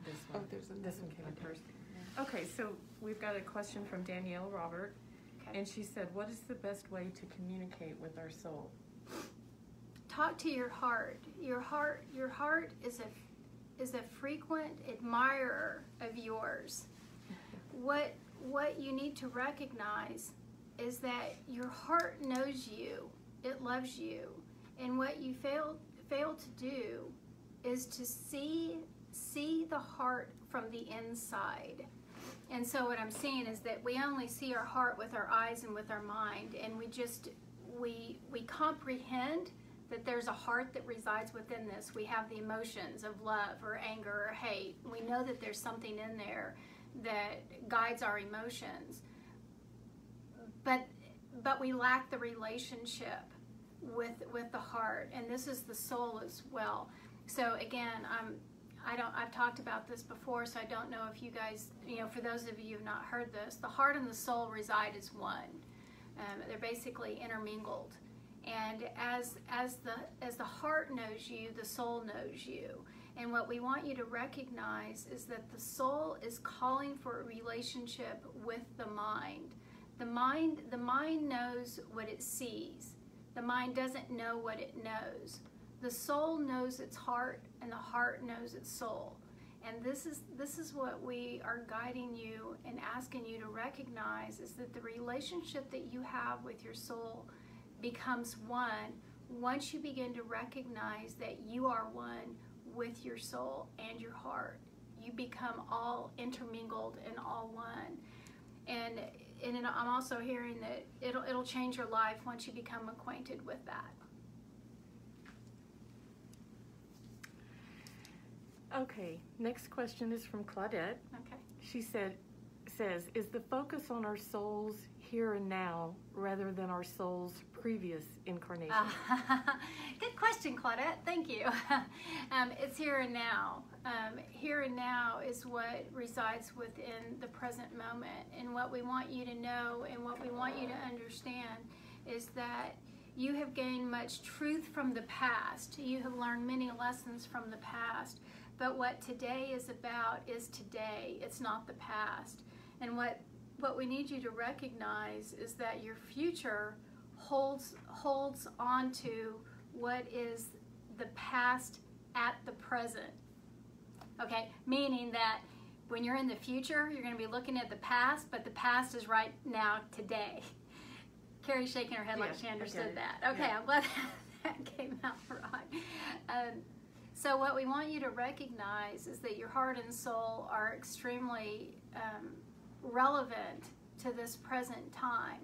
This one came in first. Okay, so we've got a question from Danielle Robert, Okay. and she said, what is the best way to communicate with our soul? Talk to your heart. Your heart is a frequent admirer of yours. What you need to recognize is that your heart knows you, it loves you, and what you fail to do is to see the heart from the inside. And so what I'm seeing is that we only see our heart with our eyes and with our mind, and we comprehend that there's a heart that resides within this. We have the emotions of love or anger or hate. We know that there's something in there that guides our emotions. But we lack the relationship with the heart, and this is the soul as well. So again, I've talked about this before, so I don't know if you guys, for those of you who have not heard this, the heart and the soul reside as one. They're basically intermingled. And as the heart knows you, the soul knows you. And what we want you to recognize is that the soul is calling for a relationship with the mind. The mind knows what it sees. The mind doesn't know what it knows. The soul knows its heart, and the heart knows its soul. And this is what we are guiding you and asking you to recognize, is that the relationship that you have with your soul becomes one once you begin to recognize that you are one with your soul and your heart. You become all intermingled and all one. And I'm also hearing that it'll change your life once you become acquainted with that. Okay, next question is from Claudette. Okay. She says, is the focus on our souls here and now rather than our souls' previous incarnation? Good question, Claudette. Thank you. It's here and now. Here and now is what resides within the present moment. And what we want you to know and what we want you to understand is that you have gained much truth from the past. You have learned many lessons from the past. But what today is about is today. It's not the past. And what we need you to recognize is that your future holds on to what is the past at the present. Okay? Meaning that when you're in the future, you're going to be looking at the past, but the past is right now, today. Carrie's shaking her head like she understood that. Okay, yeah. I'm glad that came out right. So what we want you to recognize is that your heart and soul are extremely relevant to this present time.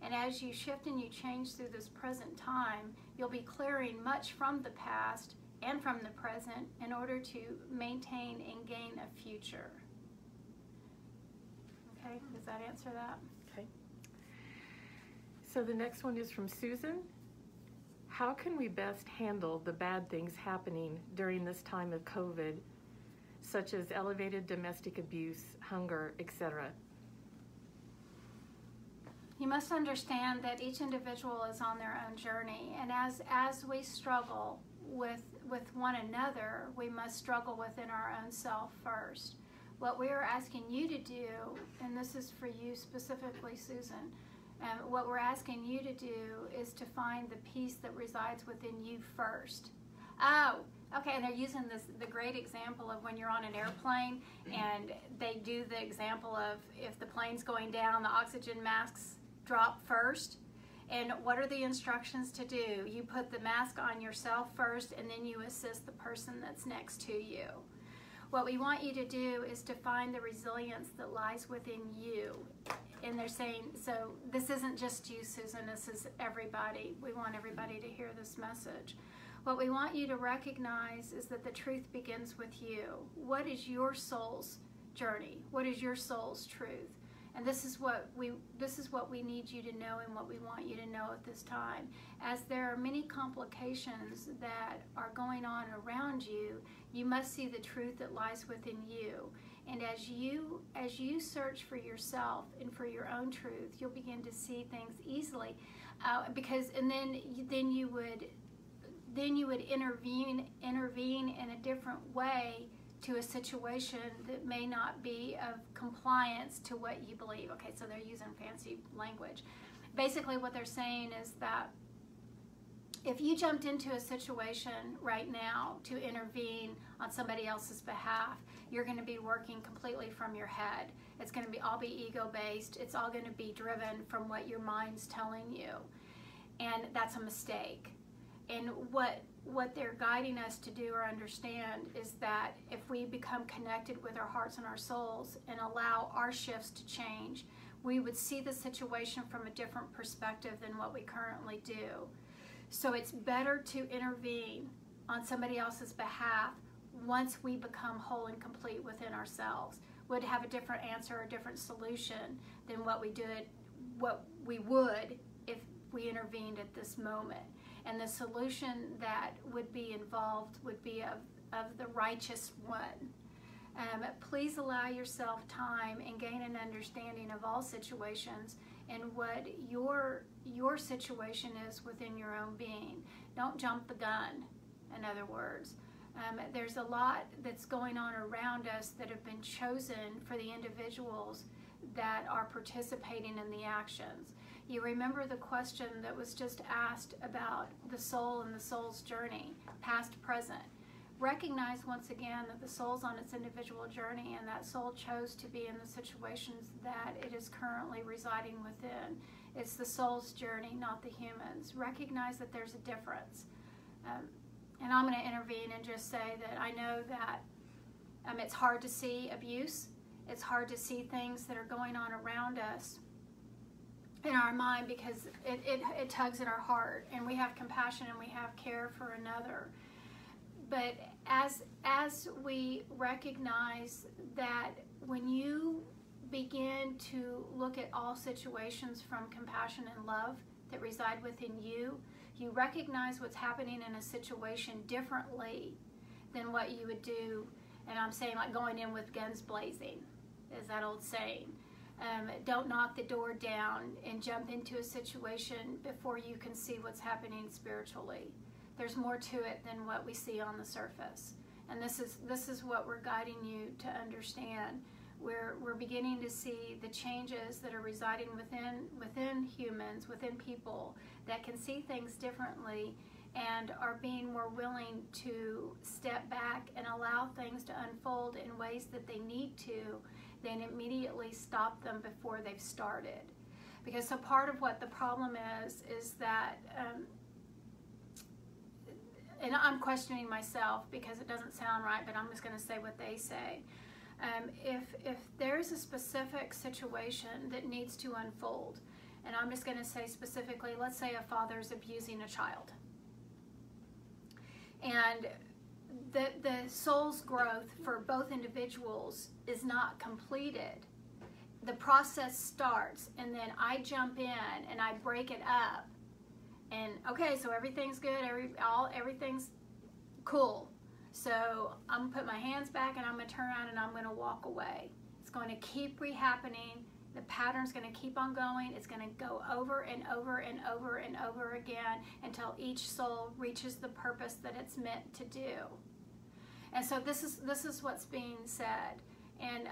And as you shift and you change through this present time, you'll be clearing much from the past and from the present in order to maintain and gain a future. Okay, does that answer that? Okay. So the next one is from Susan. How can we best handle the bad things happening during this time of COVID, such as elevated domestic abuse, hunger, etc.? You must understand that each individual is on their own journey, and as we struggle with one another, we must struggle within our own self first. What we are asking you to do, and this is for you specifically, Susan, what we're asking you to do is to find the peace that resides within you first. Oh, okay, and they're using the great example of when you're on an airplane and they do the example of if the plane's going down, the oxygen masks drop first. And what are the instructions to do? You put the mask on yourself first, and then you assist the person that's next to you. What we want you to do is to find the resilience that lies within you. And they're saying, so this isn't just you, Susan, this is everybody. We want everybody to hear this message. What we want you to recognize is that the truth begins with you. What is your soul's journey? What is your soul's truth? And this is what we need you to know and what we want you to know at this time. As there are many complications that are going on around you, you must see the truth that lies within you. And as you search for yourself and for your own truth, you'll begin to see things easily, then you would intervene in a different way to a situation that may not be of compliance to what you believe. Okay, so they're using fancy language. Basically what they're saying is that if you jumped into a situation right now to intervene on somebody else's behalf, you're going to be working completely from your head. It's going to all be ego-based. It's all going to be driven from what your mind's telling you. And that's a mistake. And what they're guiding us to do or understand is that if we become connected with our hearts and our souls and allow our shifts to change, we would see the situation from a different perspective than what we currently do. So it's better to intervene on somebody else's behalf once we become whole and complete within ourselves. Would have a different answer, a different solution than what we would if we intervened at this moment. And the solution that would be involved would be of the righteous one. Please allow yourself time and gain an understanding of all situations and what your situation is within your own being. Don't jump the gun, in other words. There's a lot that's going on around us that have been chosen for the individuals that are participating in the actions. You remember the question that was just asked about the soul and the soul's journey, past, present. Recognize once again that the soul's on its individual journey, and that soul chose to be in the situations that it is currently residing within. It's the soul's journey, not the human's. Recognize that there's a difference. And I'm going to intervene and just say that I know that it's hard to see abuse. It's hard to see things that are going on around us in our mind, because it tugs at our heart, and we have compassion and we have care for another. But as we recognize that when you begin to look at all situations from compassion and love that reside within you, you recognize what's happening in a situation differently than what you would do, and I'm saying like going in with guns blazing, is that old saying. Don't knock the door down and jump into a situation before you can see what's happening spiritually. There's more to it than what we see on the surface. And this is what we're guiding you to understand. We're beginning to see the changes that are residing within humans, within people that can see things differently and are being more willing to step back and allow things to unfold in ways that they need to, then immediately stop them before they've started. Because so part of what the problem is that, and I'm questioning myself because it doesn't sound right, but I'm just going to say what they say. If there's a specific situation that needs to unfold, and I'm just going to say specifically, let's say a father's abusing a child, and the soul's growth for both individuals is not completed. The process starts, and then I jump in and I break it up, and okay, so everything's good, everything's cool. So I'm gonna put my hands back and I'm gonna turn around and I'm gonna walk away. It's going to keep rehappening. The pattern's gonna keep on going. It's gonna go over and over and over and over again until each soul reaches the purpose that it's meant to do. And so this is what's being said. And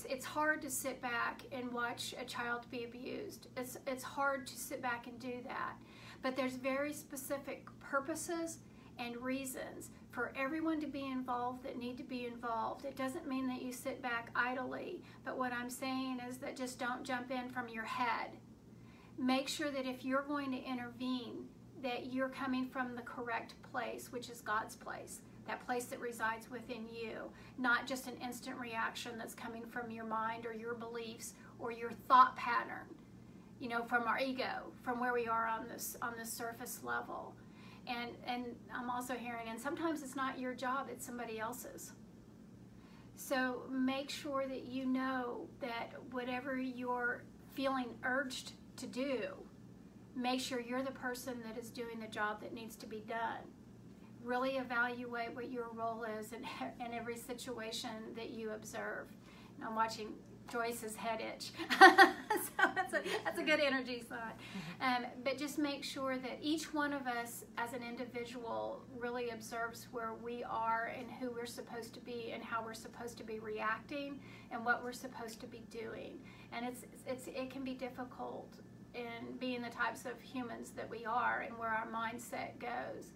it's hard to sit back and watch a child be abused. It's hard to sit back and do that. But there's very specific purposes and reasons for everyone to be involved that need to be involved. It doesn't mean that you sit back idly, but what I'm saying is that just don't jump in from your head. Make sure that if you're going to intervene, that you're coming from the correct place, which is God's place, that place that resides within you, not just an instant reaction that's coming from your mind or your beliefs or your thought pattern, from our ego, from where we are on this surface level. And I'm also hearing, and sometimes it's not your job, it's somebody else's. So make sure that you know that whatever you're feeling urged to do, make sure you're the person that is doing the job that needs to be done. Really evaluate what your role is in every situation that you observe. And I'm watching Joyce's head itch. So that's a good energy sign. But just make sure that each one of us as an individual really observes where we are and who we're supposed to be and how we're supposed to be reacting and what we're supposed to be doing. And it can be difficult in being the types of humans that we are and where our mindset goes.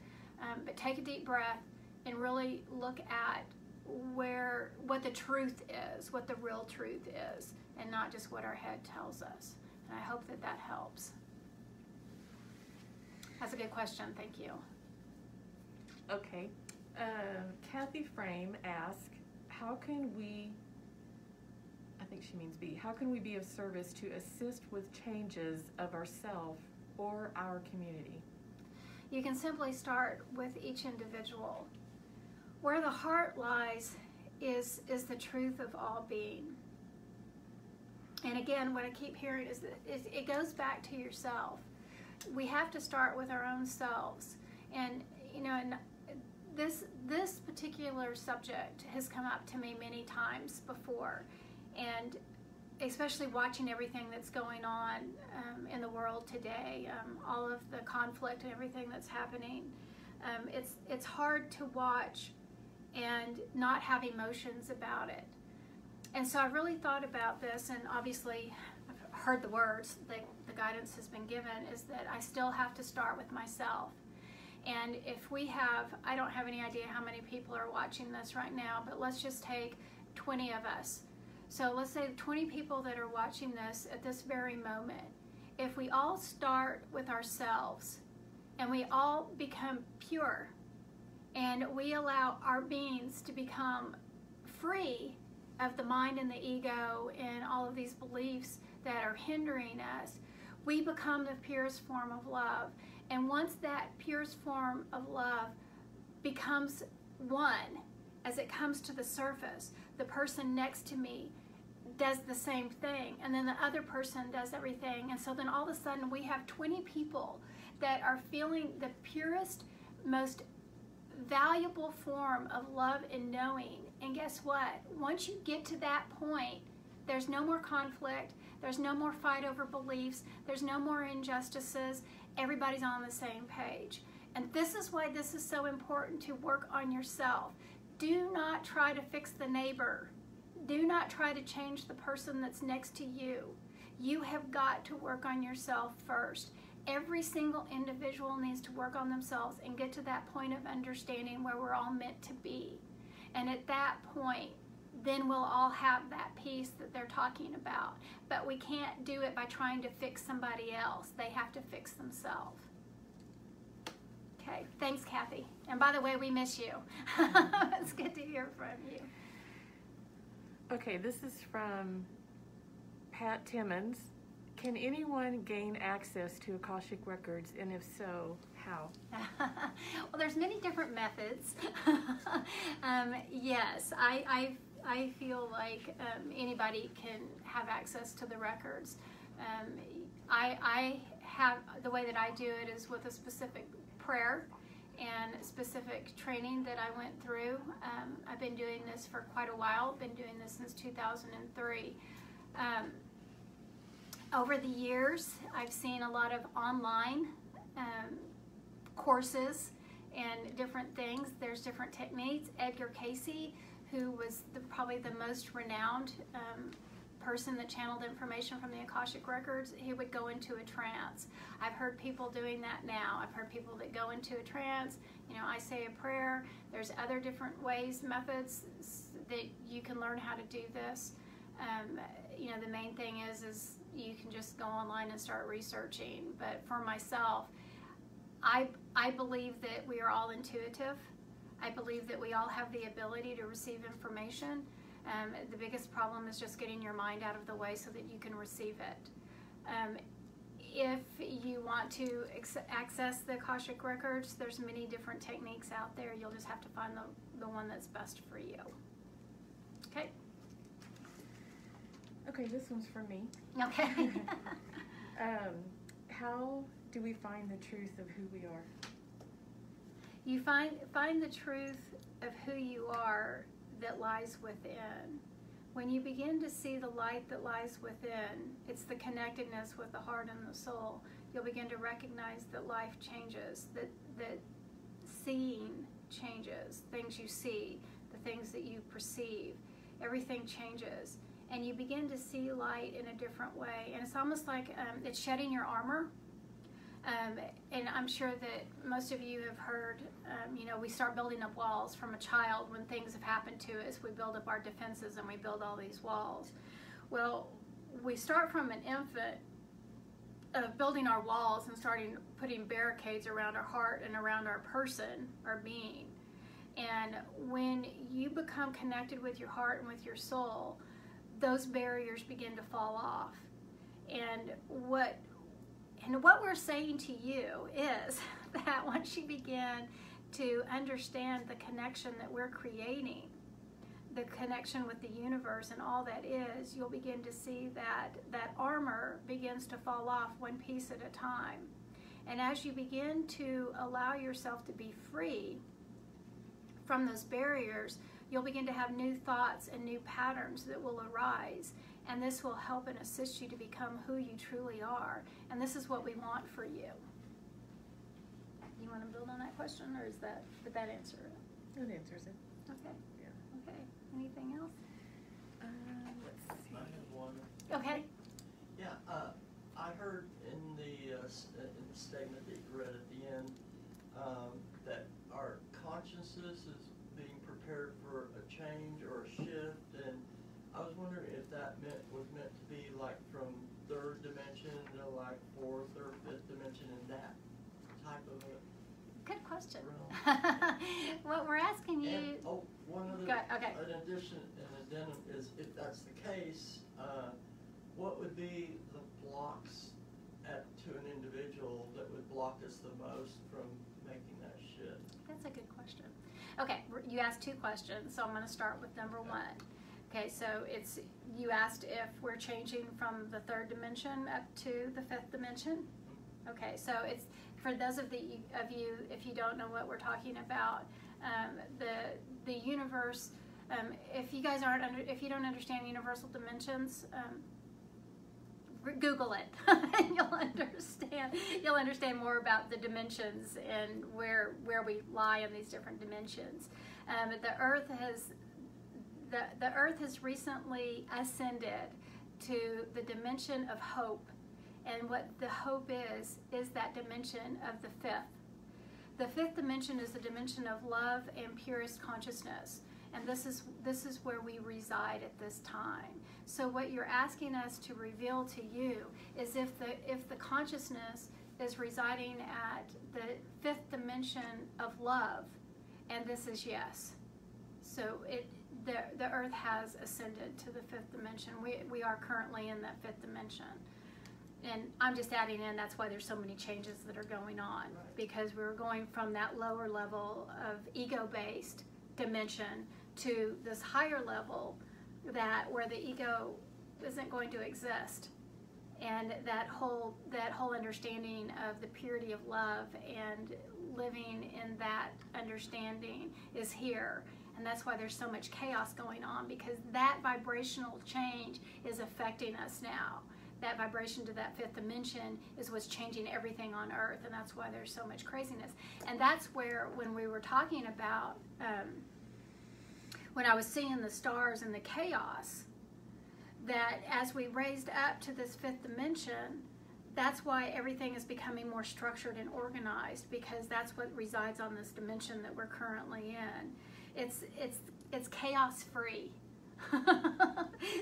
But take a deep breath and really look at what the truth is, what the real truth is, and not just what our head tells us. And I hope that helps. That's a good question. Thank you. Okay. Kathy Frame asked, how can we be of service to assist with changes of ourselves or our community? You can simply start with each individual. Where the heart lies is the truth of all being. And again, what I keep hearing is that it goes back to yourself. We have to start with our own selves. And, and this particular subject has come up to me many times before. And especially watching everything that's going on in the world today, all of the conflict and everything that's happening. It's hard to watch and not have emotions about it. And so I really thought about this, and obviously I've heard the words, the guidance has been given, is that I still have to start with myself. And if we have, I don't have any idea how many people are watching this right now, but let's just take 20 of us. So let's say 20 people that are watching this at this very moment. If we all start with ourselves and we all become pure and we allow our beings to become free of the mind and the ego and all of these beliefs that are hindering us, we become the purest form of love. And once that purest form of love becomes one, as it comes to the surface, the person next to me does the same thing, and then the other person does everything, and so then all of a sudden we have 20 people that are feeling the purest, most valuable form of love and knowing. And guess what? Once you get to that point, there's no more conflict, there's no more fight over beliefs, there's no more injustices. Everybody's on the same page. And this is why this is so important, to work on yourself. Do not try to fix the neighbor. Do not try to change the person that's next to you. You have got to work on yourself first. Every single individual needs to work on themselves and get to that point of understanding where we're all meant to be. And at that point, then we'll all have that peace that they're talking about. But we can't do it by trying to fix somebody else. They have to fix themselves. Okay, thanks, Kathy. And by the way, we miss you. It's good to hear from you. Okay, this is from Pat Timmons. Can anyone gain access to Akashic Records, and if so, how? Well, there's many different methods. Yes, I feel like anybody can have access to the records. I have, the way that I do it is with a specific prayer and specific training that I went through. I've been doing this for quite a while, been doing this since 2003. Over the years, I've seen a lot of online courses and different things. There's different techniques. Edgar Casey, who was probably the most renowned person that channeled information from the Akashic Records, he would go into a trance. I've heard people doing that now. I've heard people that go into a trance. I say a prayer. There's other different ways, methods that you can learn how to do this. The main thing is you can just go online and start researching. But for myself, I believe that we are all intuitive. I believe that we all have the ability to receive information. The biggest problem is just getting your mind out of the way so that you can receive it. If you want to access the Akashic Records, there's many different techniques out there. You'll just have to find the one that's best for you. Okay? Okay, this one's for me. Okay. How do we find the truth of who we are? You find the truth of who you are that lies within. When you begin to see the light that lies within, it's the connectedness with the heart and the soul. You'll begin to recognize that life changes, that seeing changes, things you see, the things that you perceive, everything changes. And you begin to see light in a different way. And it's almost like it's shedding your armor. And I'm sure that most of you have heard, we start building up walls from a child when things have happened to us. We build up our defenses and we build all these walls. Well, we start from an infant of building our walls and putting barricades around our heart and around our person, our being. And when you become connected with your heart and with your soul, those barriers begin to fall off. And what we're saying to you is that once you begin to understand the connection that we're creating, the connection with the universe and all that is, you'll begin to see that that armor begins to fall off one piece at a time. And as you begin to allow yourself to be free from those barriers, you'll begin to have new thoughts and new patterns that will arise. And this will help and assist you to become who you truly are. And this is what we want for you. You want to build on that question, or did that answer it? That answers it. Okay. Yeah. Okay. Anything else? Let's see. I have one. Okay. Yeah, I heard in the statement that you read at the end that our consciousness is being prepared for a change or a shift, and I was wondering if that was meant to be like from third dimension to like fourth or fifth dimension, in that type of a Good question. realm. What we're asking you. And, one other, Okay. an addendum is, if that's the case, what would be the blocks to an individual that would block us the most from making that shift? That's a good question. Okay, you asked two questions, so I'm going to start with number one. Okay, so you asked if we're changing from the third dimension up to the fifth dimension. Okay, so it's for those of you, if you don't know what we're talking about, the universe. If you guys if you don't understand universal dimensions, Google it, and you'll understand more about the dimensions and where we lie in these different dimensions. The Earth has recently ascended to the dimension of hope, and what the hope is that dimension of the fifth. The fifth dimension is the dimension of love and purest consciousness. And this is where we reside at this time. So what you're asking us to reveal to you is if the consciousness is residing at the fifth dimension of love, and this is yes. So the Earth has ascended to the fifth dimension. We are currently in that fifth dimension. And I'm just adding in, that's why there's so many changes that are going on, because we're going from that lower level of ego-based dimension to this higher level where the ego isn't going to exist, and that whole understanding of the purity of love and living in that understanding is here. And that's why there's so much chaos going on, because that vibrational change is affecting us now. That vibration to that fifth dimension is what's changing everything on Earth, and that's why there's so much craziness. And that's where, when we were talking about when I was seeing the stars and the chaos, that as we raised up to this fifth dimension, that's why everything is becoming more structured and organized, because that's what resides on this dimension that we're currently in. It's chaos free.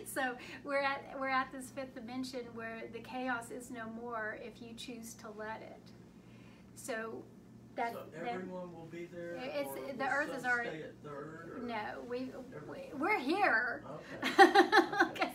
So we're at this fifth dimension where the chaos is no more if you choose to let it. So everyone will be there. The Earth is already. Stay at third, or? No, we're here. Okay. Okay,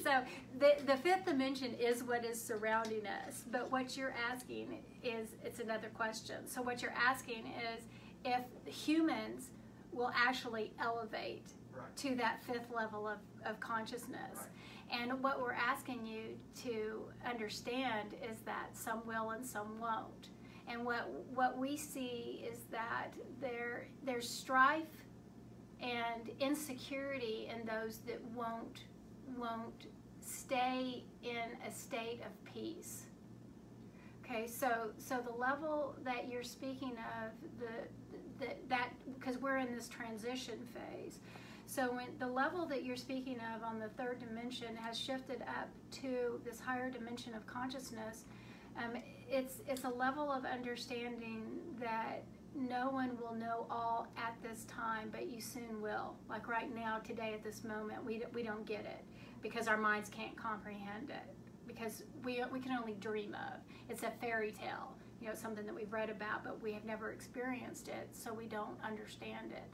so the fifth dimension is what is surrounding us. But what you're asking it's another question. So what you're asking is if humans will actually elevate to that fifth level of consciousness. Right. And what we're asking you to understand is that some will and some won't. And what we see is that there's strife and insecurity in those that won't stay in a state of peace. Okay, so the level that you're speaking of, that because we're in this transition phase. So when the level that you're speaking of on the third dimension has shifted up to this higher dimension of consciousness, it's a level of understanding that no one will know all at this time, but you soon will. Like right now, today, at this moment, we don't get it because our minds can't comprehend it, because we can only dream of. It's a fairy tale, something that we've read about, but we have never experienced it, so we don't understand it.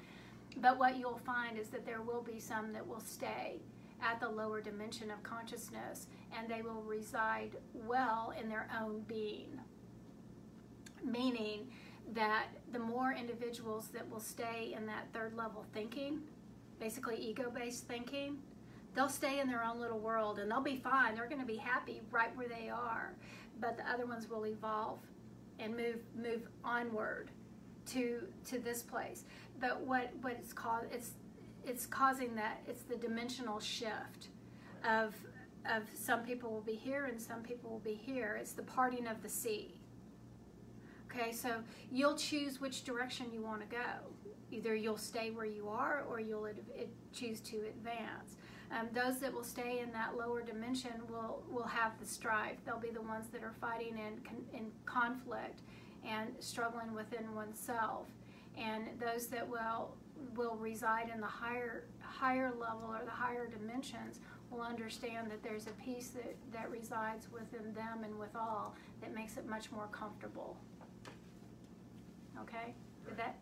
But what you'll find is that there will be some that will stay at the lower dimension of consciousness, and they will reside well in their own being. meaning that the more individuals that will stay in that third level thinking, basically ego-based thinking, they'll stay in their own little world and they'll be fine. They're going to be happy right where they are. But the other ones will evolve and move onward to this place. But what it's caused, it's causing that, it's the dimensional shift of some people will be here and some people will be here. It's the parting of the sea. Okay, so you'll choose which direction you want to go. Either you'll stay where you are or you'll choose to advance. Those that will stay in that lower dimension will have the strife. They'll be the ones that are fighting in conflict and struggling within oneself. And those that will reside in the higher level or the higher dimensions will understand that there's a peace that resides within them and with all that makes it much more comfortable. Okay?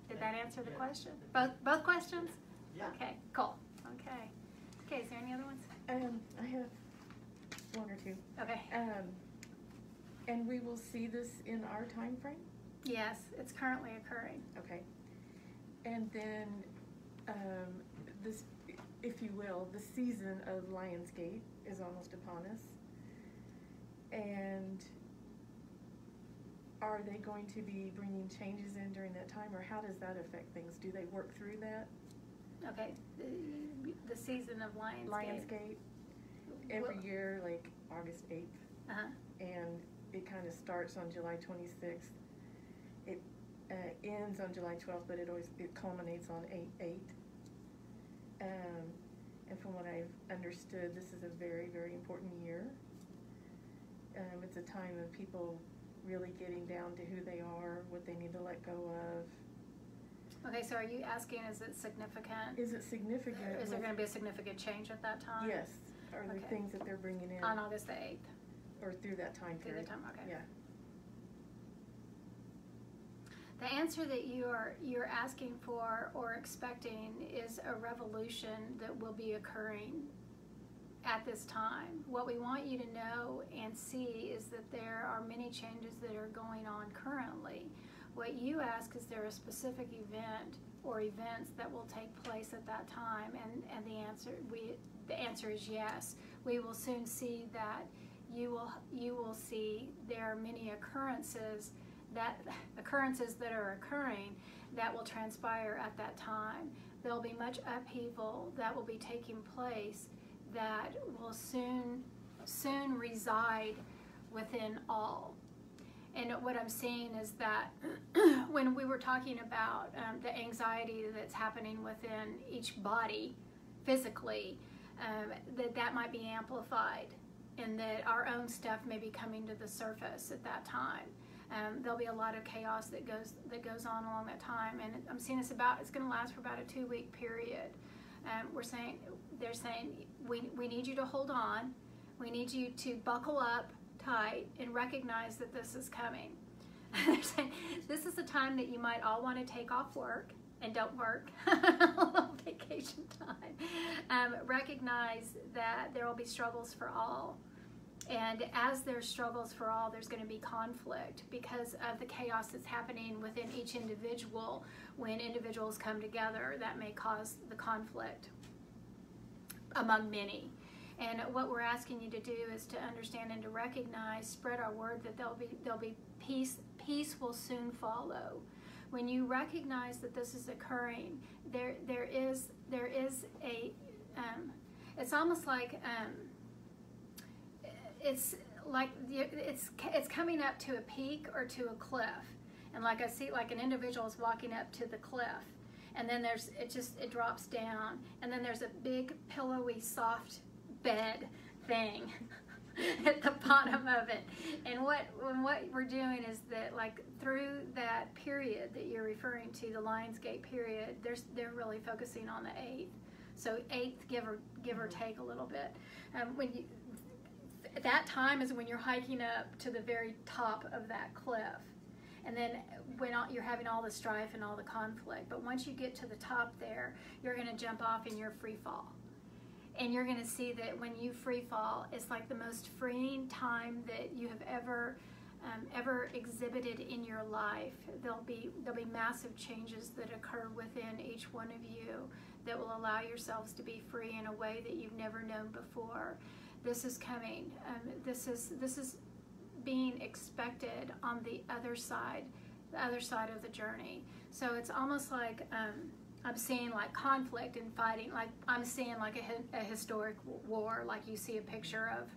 Did that answer the question? Both questions? Yeah. Okay, cool. Okay. Okay, is there any other ones? I have one or two. Okay. And we will see this in our time frame? Yes, it's currently occurring. Okay. And then this, if you will, the season of Lionsgate is almost upon us. And are they going to be bringing changes in during that time, or how does that affect things? Do they work through that? Okay, the season of Lionsgate. Every year, like August 8th. Uh-huh. And it kind of starts on July 26th. It ends on July 12th, but it culminates on 8/8. And from what I've understood, this is a very, very important year. It's a time of people really getting down to who they are, what they need to let go of. Okay, so are you asking, is it significant? Is it significant? Is there going to be a significant change at that time? Yes. Are there Okay. things that they're bringing in? On August the 8th? Or through that time Through period? the time, okay. Yeah. The answer that you're asking for or expecting is a revolution that will be occurring at this time. What we want you to know and see is that there are many changes that are going on currently. What you ask, is there a specific event or events that will take place at that time? And the answer is yes. We will soon see that you will see there are many occurrences that are occurring that will transpire at that time. There'll be much upheaval that will be taking place that will soon reside within all. And what I'm seeing is that when we were talking about the anxiety that's happening within each body physically, that might be amplified, and that our own stuff may be coming to the surface at that time. There'll be a lot of chaos that goes on along that time, and I'm seeing it's going to last for about a 2-week period. They're saying we need you to hold on. We need you to buckle up tight and recognize that this is coming. They're saying this is a time that you might all want to take off work and don't work, a little vacation time. Recognize that there will be struggles for all. And as there's struggles for all, there's going to be conflict because of the chaos that's happening within each individual. When individuals come together, that may cause the conflict among many. And what we're asking you to do is to understand and to recognize, spread our word that there'll be peace. Peace will soon follow. When you recognize that this is occurring, there is a it's almost like it's coming up to a peak or to a cliff, and like I see, like an individual is walking up to the cliff, and then it drops down, and then there's a big pillowy soft bed thing at the bottom of it. And what we're doing is that, like, through that period that you're referring to, the Lionsgate period, they're really focusing on the 8th. So 8th, give or take a little bit. That time is when you're hiking up to the very top of that cliff. And then when you're having all the strife and all the conflict. But once you get to the top there, you're going to jump off in your free fall. And you're going to see that when you free fall, it's like the most freeing time that you have ever ever exhibited in your life. There'll be massive changes that occur within each one of you that will allow yourselves to be free in a way that you've never known before. This is coming. This is being expected on the other side of the journey. So it's almost like I'm seeing like conflict and fighting, like I'm seeing like a historic war, like you see a picture of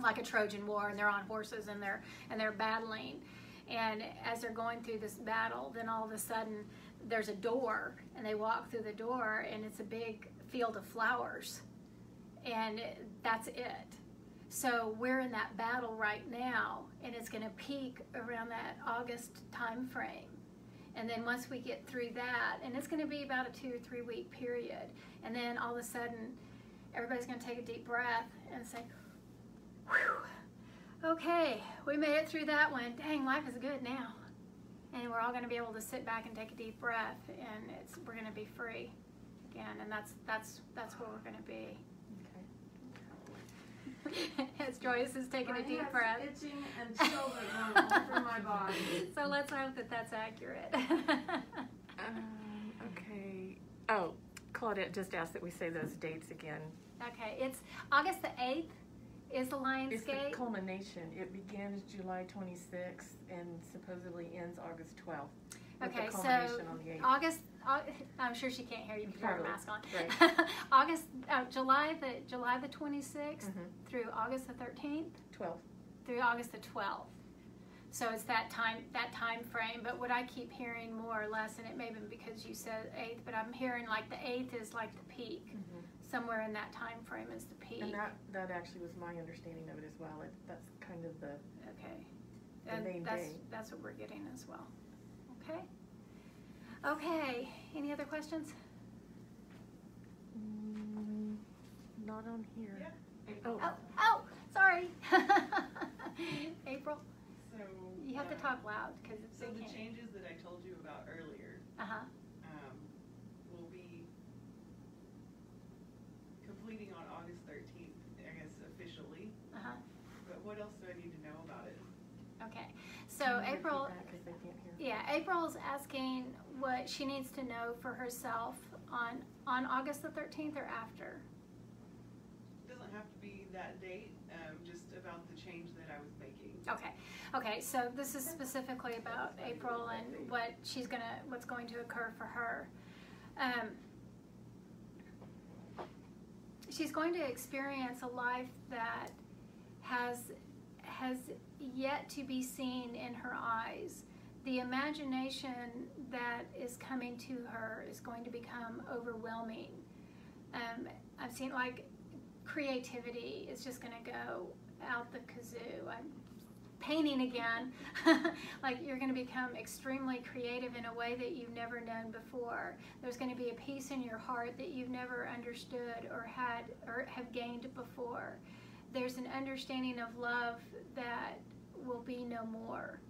like a Trojan War, and they're on horses and they're battling, and as they're going through this battle, then all of a sudden there's a door, and they walk through the door, and it's a big field of flowers, and that's it. So we're in that battle right now, and it's going to peak around that August time frame. And then once we get through that, and it's going to be about a 2 or 3 week period, and then all of a sudden everybody's going to take a deep breath and say, whew, okay, we made it through that one. Dang, life is good now. And we're all going to be able to sit back and take a deep breath, and we're going to be free again, and that's where we're going to be. Okay. As Joyce is taking a deep breath. Itching and chills are going all through my body. So let's hope that that's accurate. Okay. Oh, Claudette just asked that we say those dates again. Okay, it's August the 8th is the Lionsgate. It's the culmination. It begins July 26th and supposedly ends August 12th. Okay, the culmination so on the 8th. August. I'm sure she can't hear you because you have a mask on. Right. July the 26th through August the 13th. 12th. Through August the 12th. So it's that time frame. But what I keep hearing more or less, and it may have been because you said 8th, but I'm hearing like the 8th is like the peak. Somewhere in that time frame is the peak. And that actually was my understanding of it as well. That's kind of the main day. That's what we're getting as well. Okay. Okay. Any other questions? Not on here. Yeah. Oh, sorry. April. So You have to talk loud because it's So the changes that I told you about earlier will be completing on August 13th, I guess officially. But what else do I need to know about it? Okay. So April. Yeah, April's asking what she needs to know for herself on August the 13th or after. It doesn't have to be that date, just about the change that I was making. Okay, so this is specifically about April and what's going to occur for her. She's going to experience a life that has yet to be seen in her eyes. The imagination that is coming to her is going to become overwhelming. I've seen like creativity is just going to go out the kazoo. I'm painting again. Like you're going to become extremely creative in a way that you've never known before. There's going to be a peace in your heart that you've never understood or had or have gained before. There's an understanding of love that will be no more.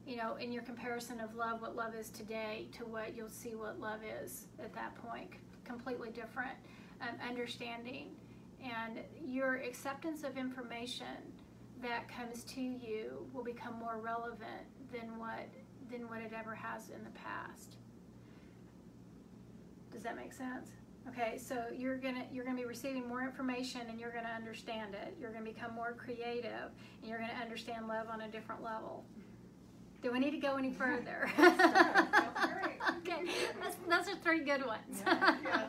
You know, in your comparison of love, what love is today to what you'll see what love is at that point, completely different understanding. And your acceptance of information that comes to you will become more relevant than what it ever has in the past. Does that make sense? Okay, so you're gonna be receiving more information and you're gonna understand it. You're gonna become more creative and you're gonna understand love on a different level. Do we need to go any further? Okay, those are 3 good ones. Yeah.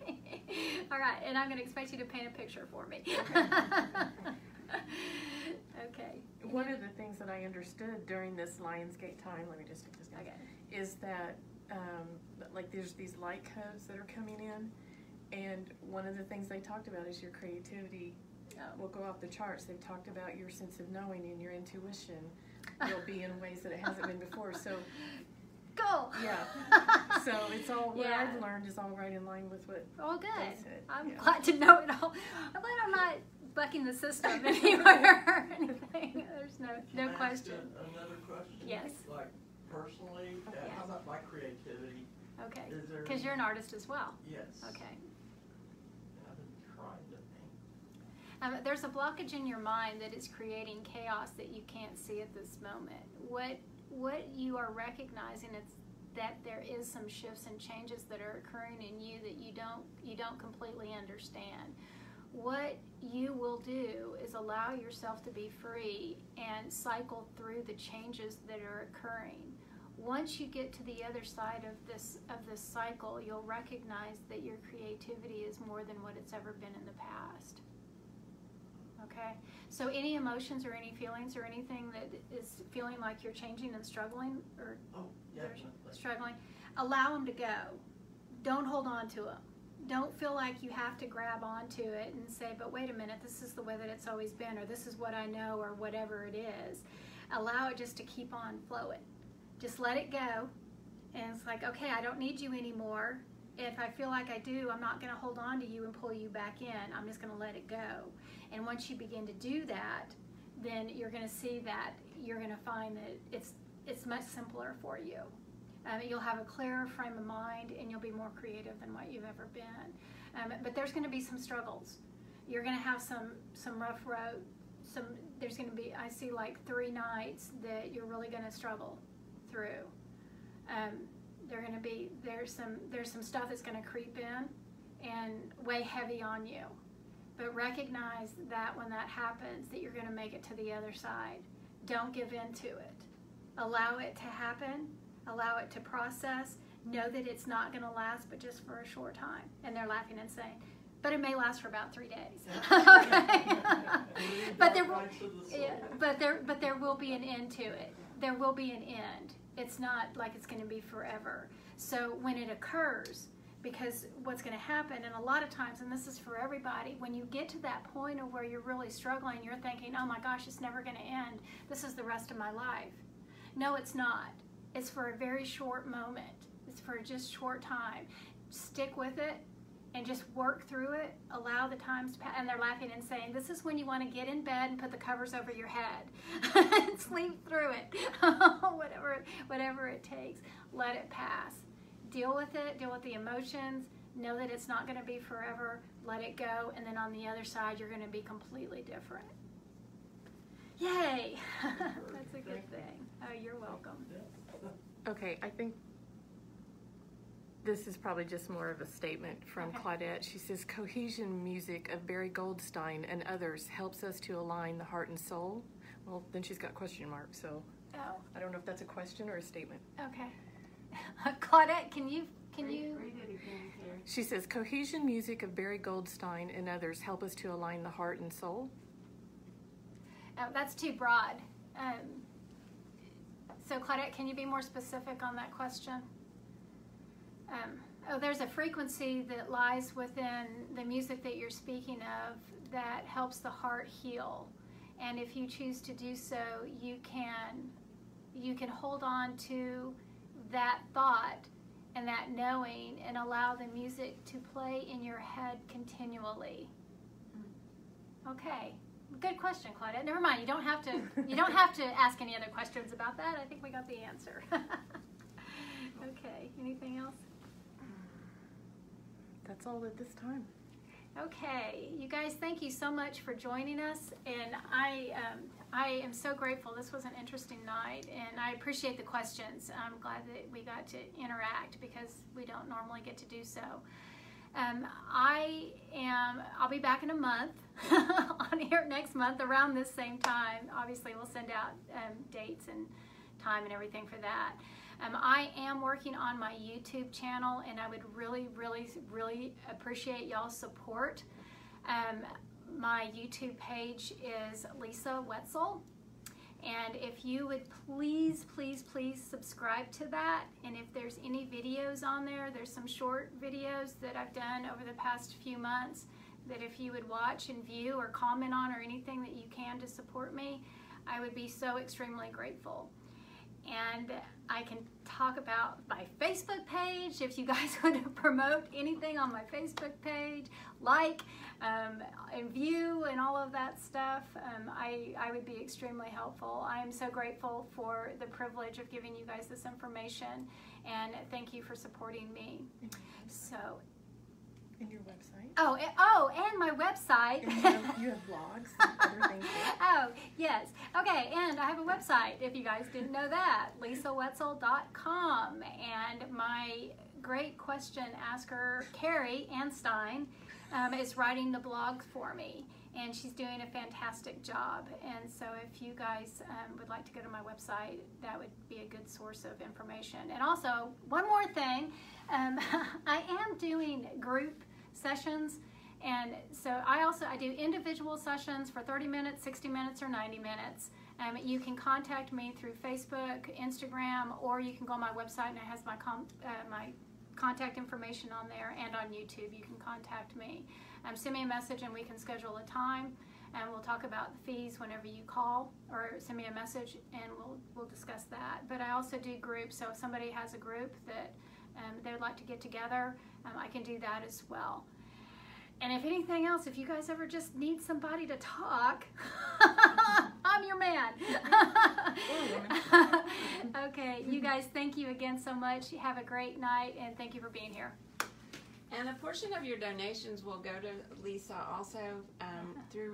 Okay. All right, and I'm gonna expect you to paint a picture for me. Okay. One of the things that I understood during this Lionsgate time, let me just take this down, is that like there's these light codes that are coming in, and one of the things they talked about is your creativity will go off the charts. They've talked about your sense of knowing and your intuition will be in ways that it hasn't been before. So go. Yeah. So it's all what I've learned is all right in line with what all good. they said. I'm glad to know it all. I'm glad I'm not bucking the system anywhere or anything. There's no question. Another question? Yes. Like personally, how about my creativity? Okay. Because you're an artist as well. Yes. Okay. I've been trying to paint. There's a blockage in your mind that is creating chaos that you can't see at this moment. What you are recognizing is that there is some shifts and changes that are occurring in you that you don't completely understand. What you will do is allow yourself to be free and cycle through the changes that are occurring. Once you get to the other side of this cycle, you'll recognize that your creativity is more than what it's ever been in the past. Okay? So any emotions or any feelings or anything that is feeling like you're changing and struggling, or struggling, allow them to go. Don't hold on to them. Don't feel like you have to grab onto it and say, but wait a minute, this is the way that it's always been, or this is what I know, or whatever it is. Allow it just to keep on flowing. Just let it go. And it's like, okay, I don't need you anymore. If I feel like I do, I'm not going to hold on to you and pull you back in. I'm just going to let it go. And once you begin to do that, then you're going to see that you're going to find that it's much simpler for you. You'll have a clearer frame of mind, and you'll be more creative than what you've ever been. But there's going to be some struggles. You're going to have some rough road. There's going to be, I see like 3 nights that you're really going to struggle through. There's some stuff that's going to creep in and weigh heavy on you. But recognize that when that happens, that you're going to make it to the other side. Don't give in to it. Allow it to happen. Allow it to process. Know that it's not going to last, but just for a short time. And they're laughing and saying, but it may last for about 3 days. Okay. but there will be an end to it. There will be an end. It's not like it's going to be forever. So when it occurs, because what's going to happen, and a lot of times, and this is for everybody, when you get to that point of where you're really struggling, you're thinking, oh my gosh, it's never going to end. This is the rest of my life. No, it's not. It's for a very short moment. It's for just short time. Stick with it and just work through it. Allow the times to pass. And they're laughing and saying, this is when you want to get in bed and put the covers over your head and sleep through it. whatever it takes. Let it pass. Deal with it. Deal with the emotions. Know that it's not going to be forever. Let it go. And then on the other side, you're going to be completely different. Yay! That's a good thing. Oh, you're welcome. Okay, I think this is probably just more of a statement from Claudette. She says, cohesion music of Barry Goldstein and others helps us to align the heart and soul. Well, then she's got question marks, so I don't know if that's a question or a statement. Okay. Claudette, can you? Read it again, Carrie. She says, cohesion music of Barry Goldstein and others help us to align the heart and soul. That's too broad. So Claudette, can you be more specific on that question? There's a frequency that lies within the music that you're speaking of that helps the heart heal. And if you choose to do so, you can hold on to that thought and that knowing and allow the music to play in your head continually. Okay. Good question, Claudette. Never mind. You don't have to ask any other questions about that. I think we got the answer. Okay. Anything else? That's all at this time. Okay. You guys, thank you so much for joining us, and I am so grateful. This was an interesting night, and I appreciate the questions. I'm glad that we got to interact because we don't normally get to do so. I'll be back in a month on here next month around this same time. Obviously, we'll send out dates and time and everything for that. I am working on my YouTube channel, and I would really, really, really appreciate y'all's support. My YouTube page is Lisa Wetsel. And if you would please, please, please subscribe to that. And if there's any videos on there, there's some short videos that I've done over the past few months that if you would watch and view or comment on or anything that you can to support me, I would be so extremely grateful. And I can talk about my Facebook page if you guys want to promote anything on my Facebook page, and view and all of that stuff. I would be extremely helpful. I am so grateful for the privilege of giving you guys this information, and thank you for supporting me. So And your website? Oh, and my website. And you have blogs and other things there. Oh, yes. Okay, and I have a website, if you guys didn't know that, lisawetzel.com. And my great question asker, Carrie Anstein, is writing the blog for me. And she's doing a fantastic job. And so if you guys would like to go to my website, that would be a good source of information. And also, one more thing, I am doing group sessions. And so I do individual sessions for 30 minutes, 60 minutes, or 90 minutes. You can contact me through Facebook, Instagram, or you can go on my website and it has my contact information on there, and on YouTube you can contact me. Send me a message and we can schedule a time, and we'll talk about the fees whenever you call or send me a message, and we'll discuss that. But I also do groups, so if somebody has a group that they would like to get together, I can do that as well. And if anything else, if you guys ever just need somebody to talk, I'm your man. Okay, you guys, thank you again so much. Have a great night, and thank you for being here. And a portion of your donations will go to Lisa also through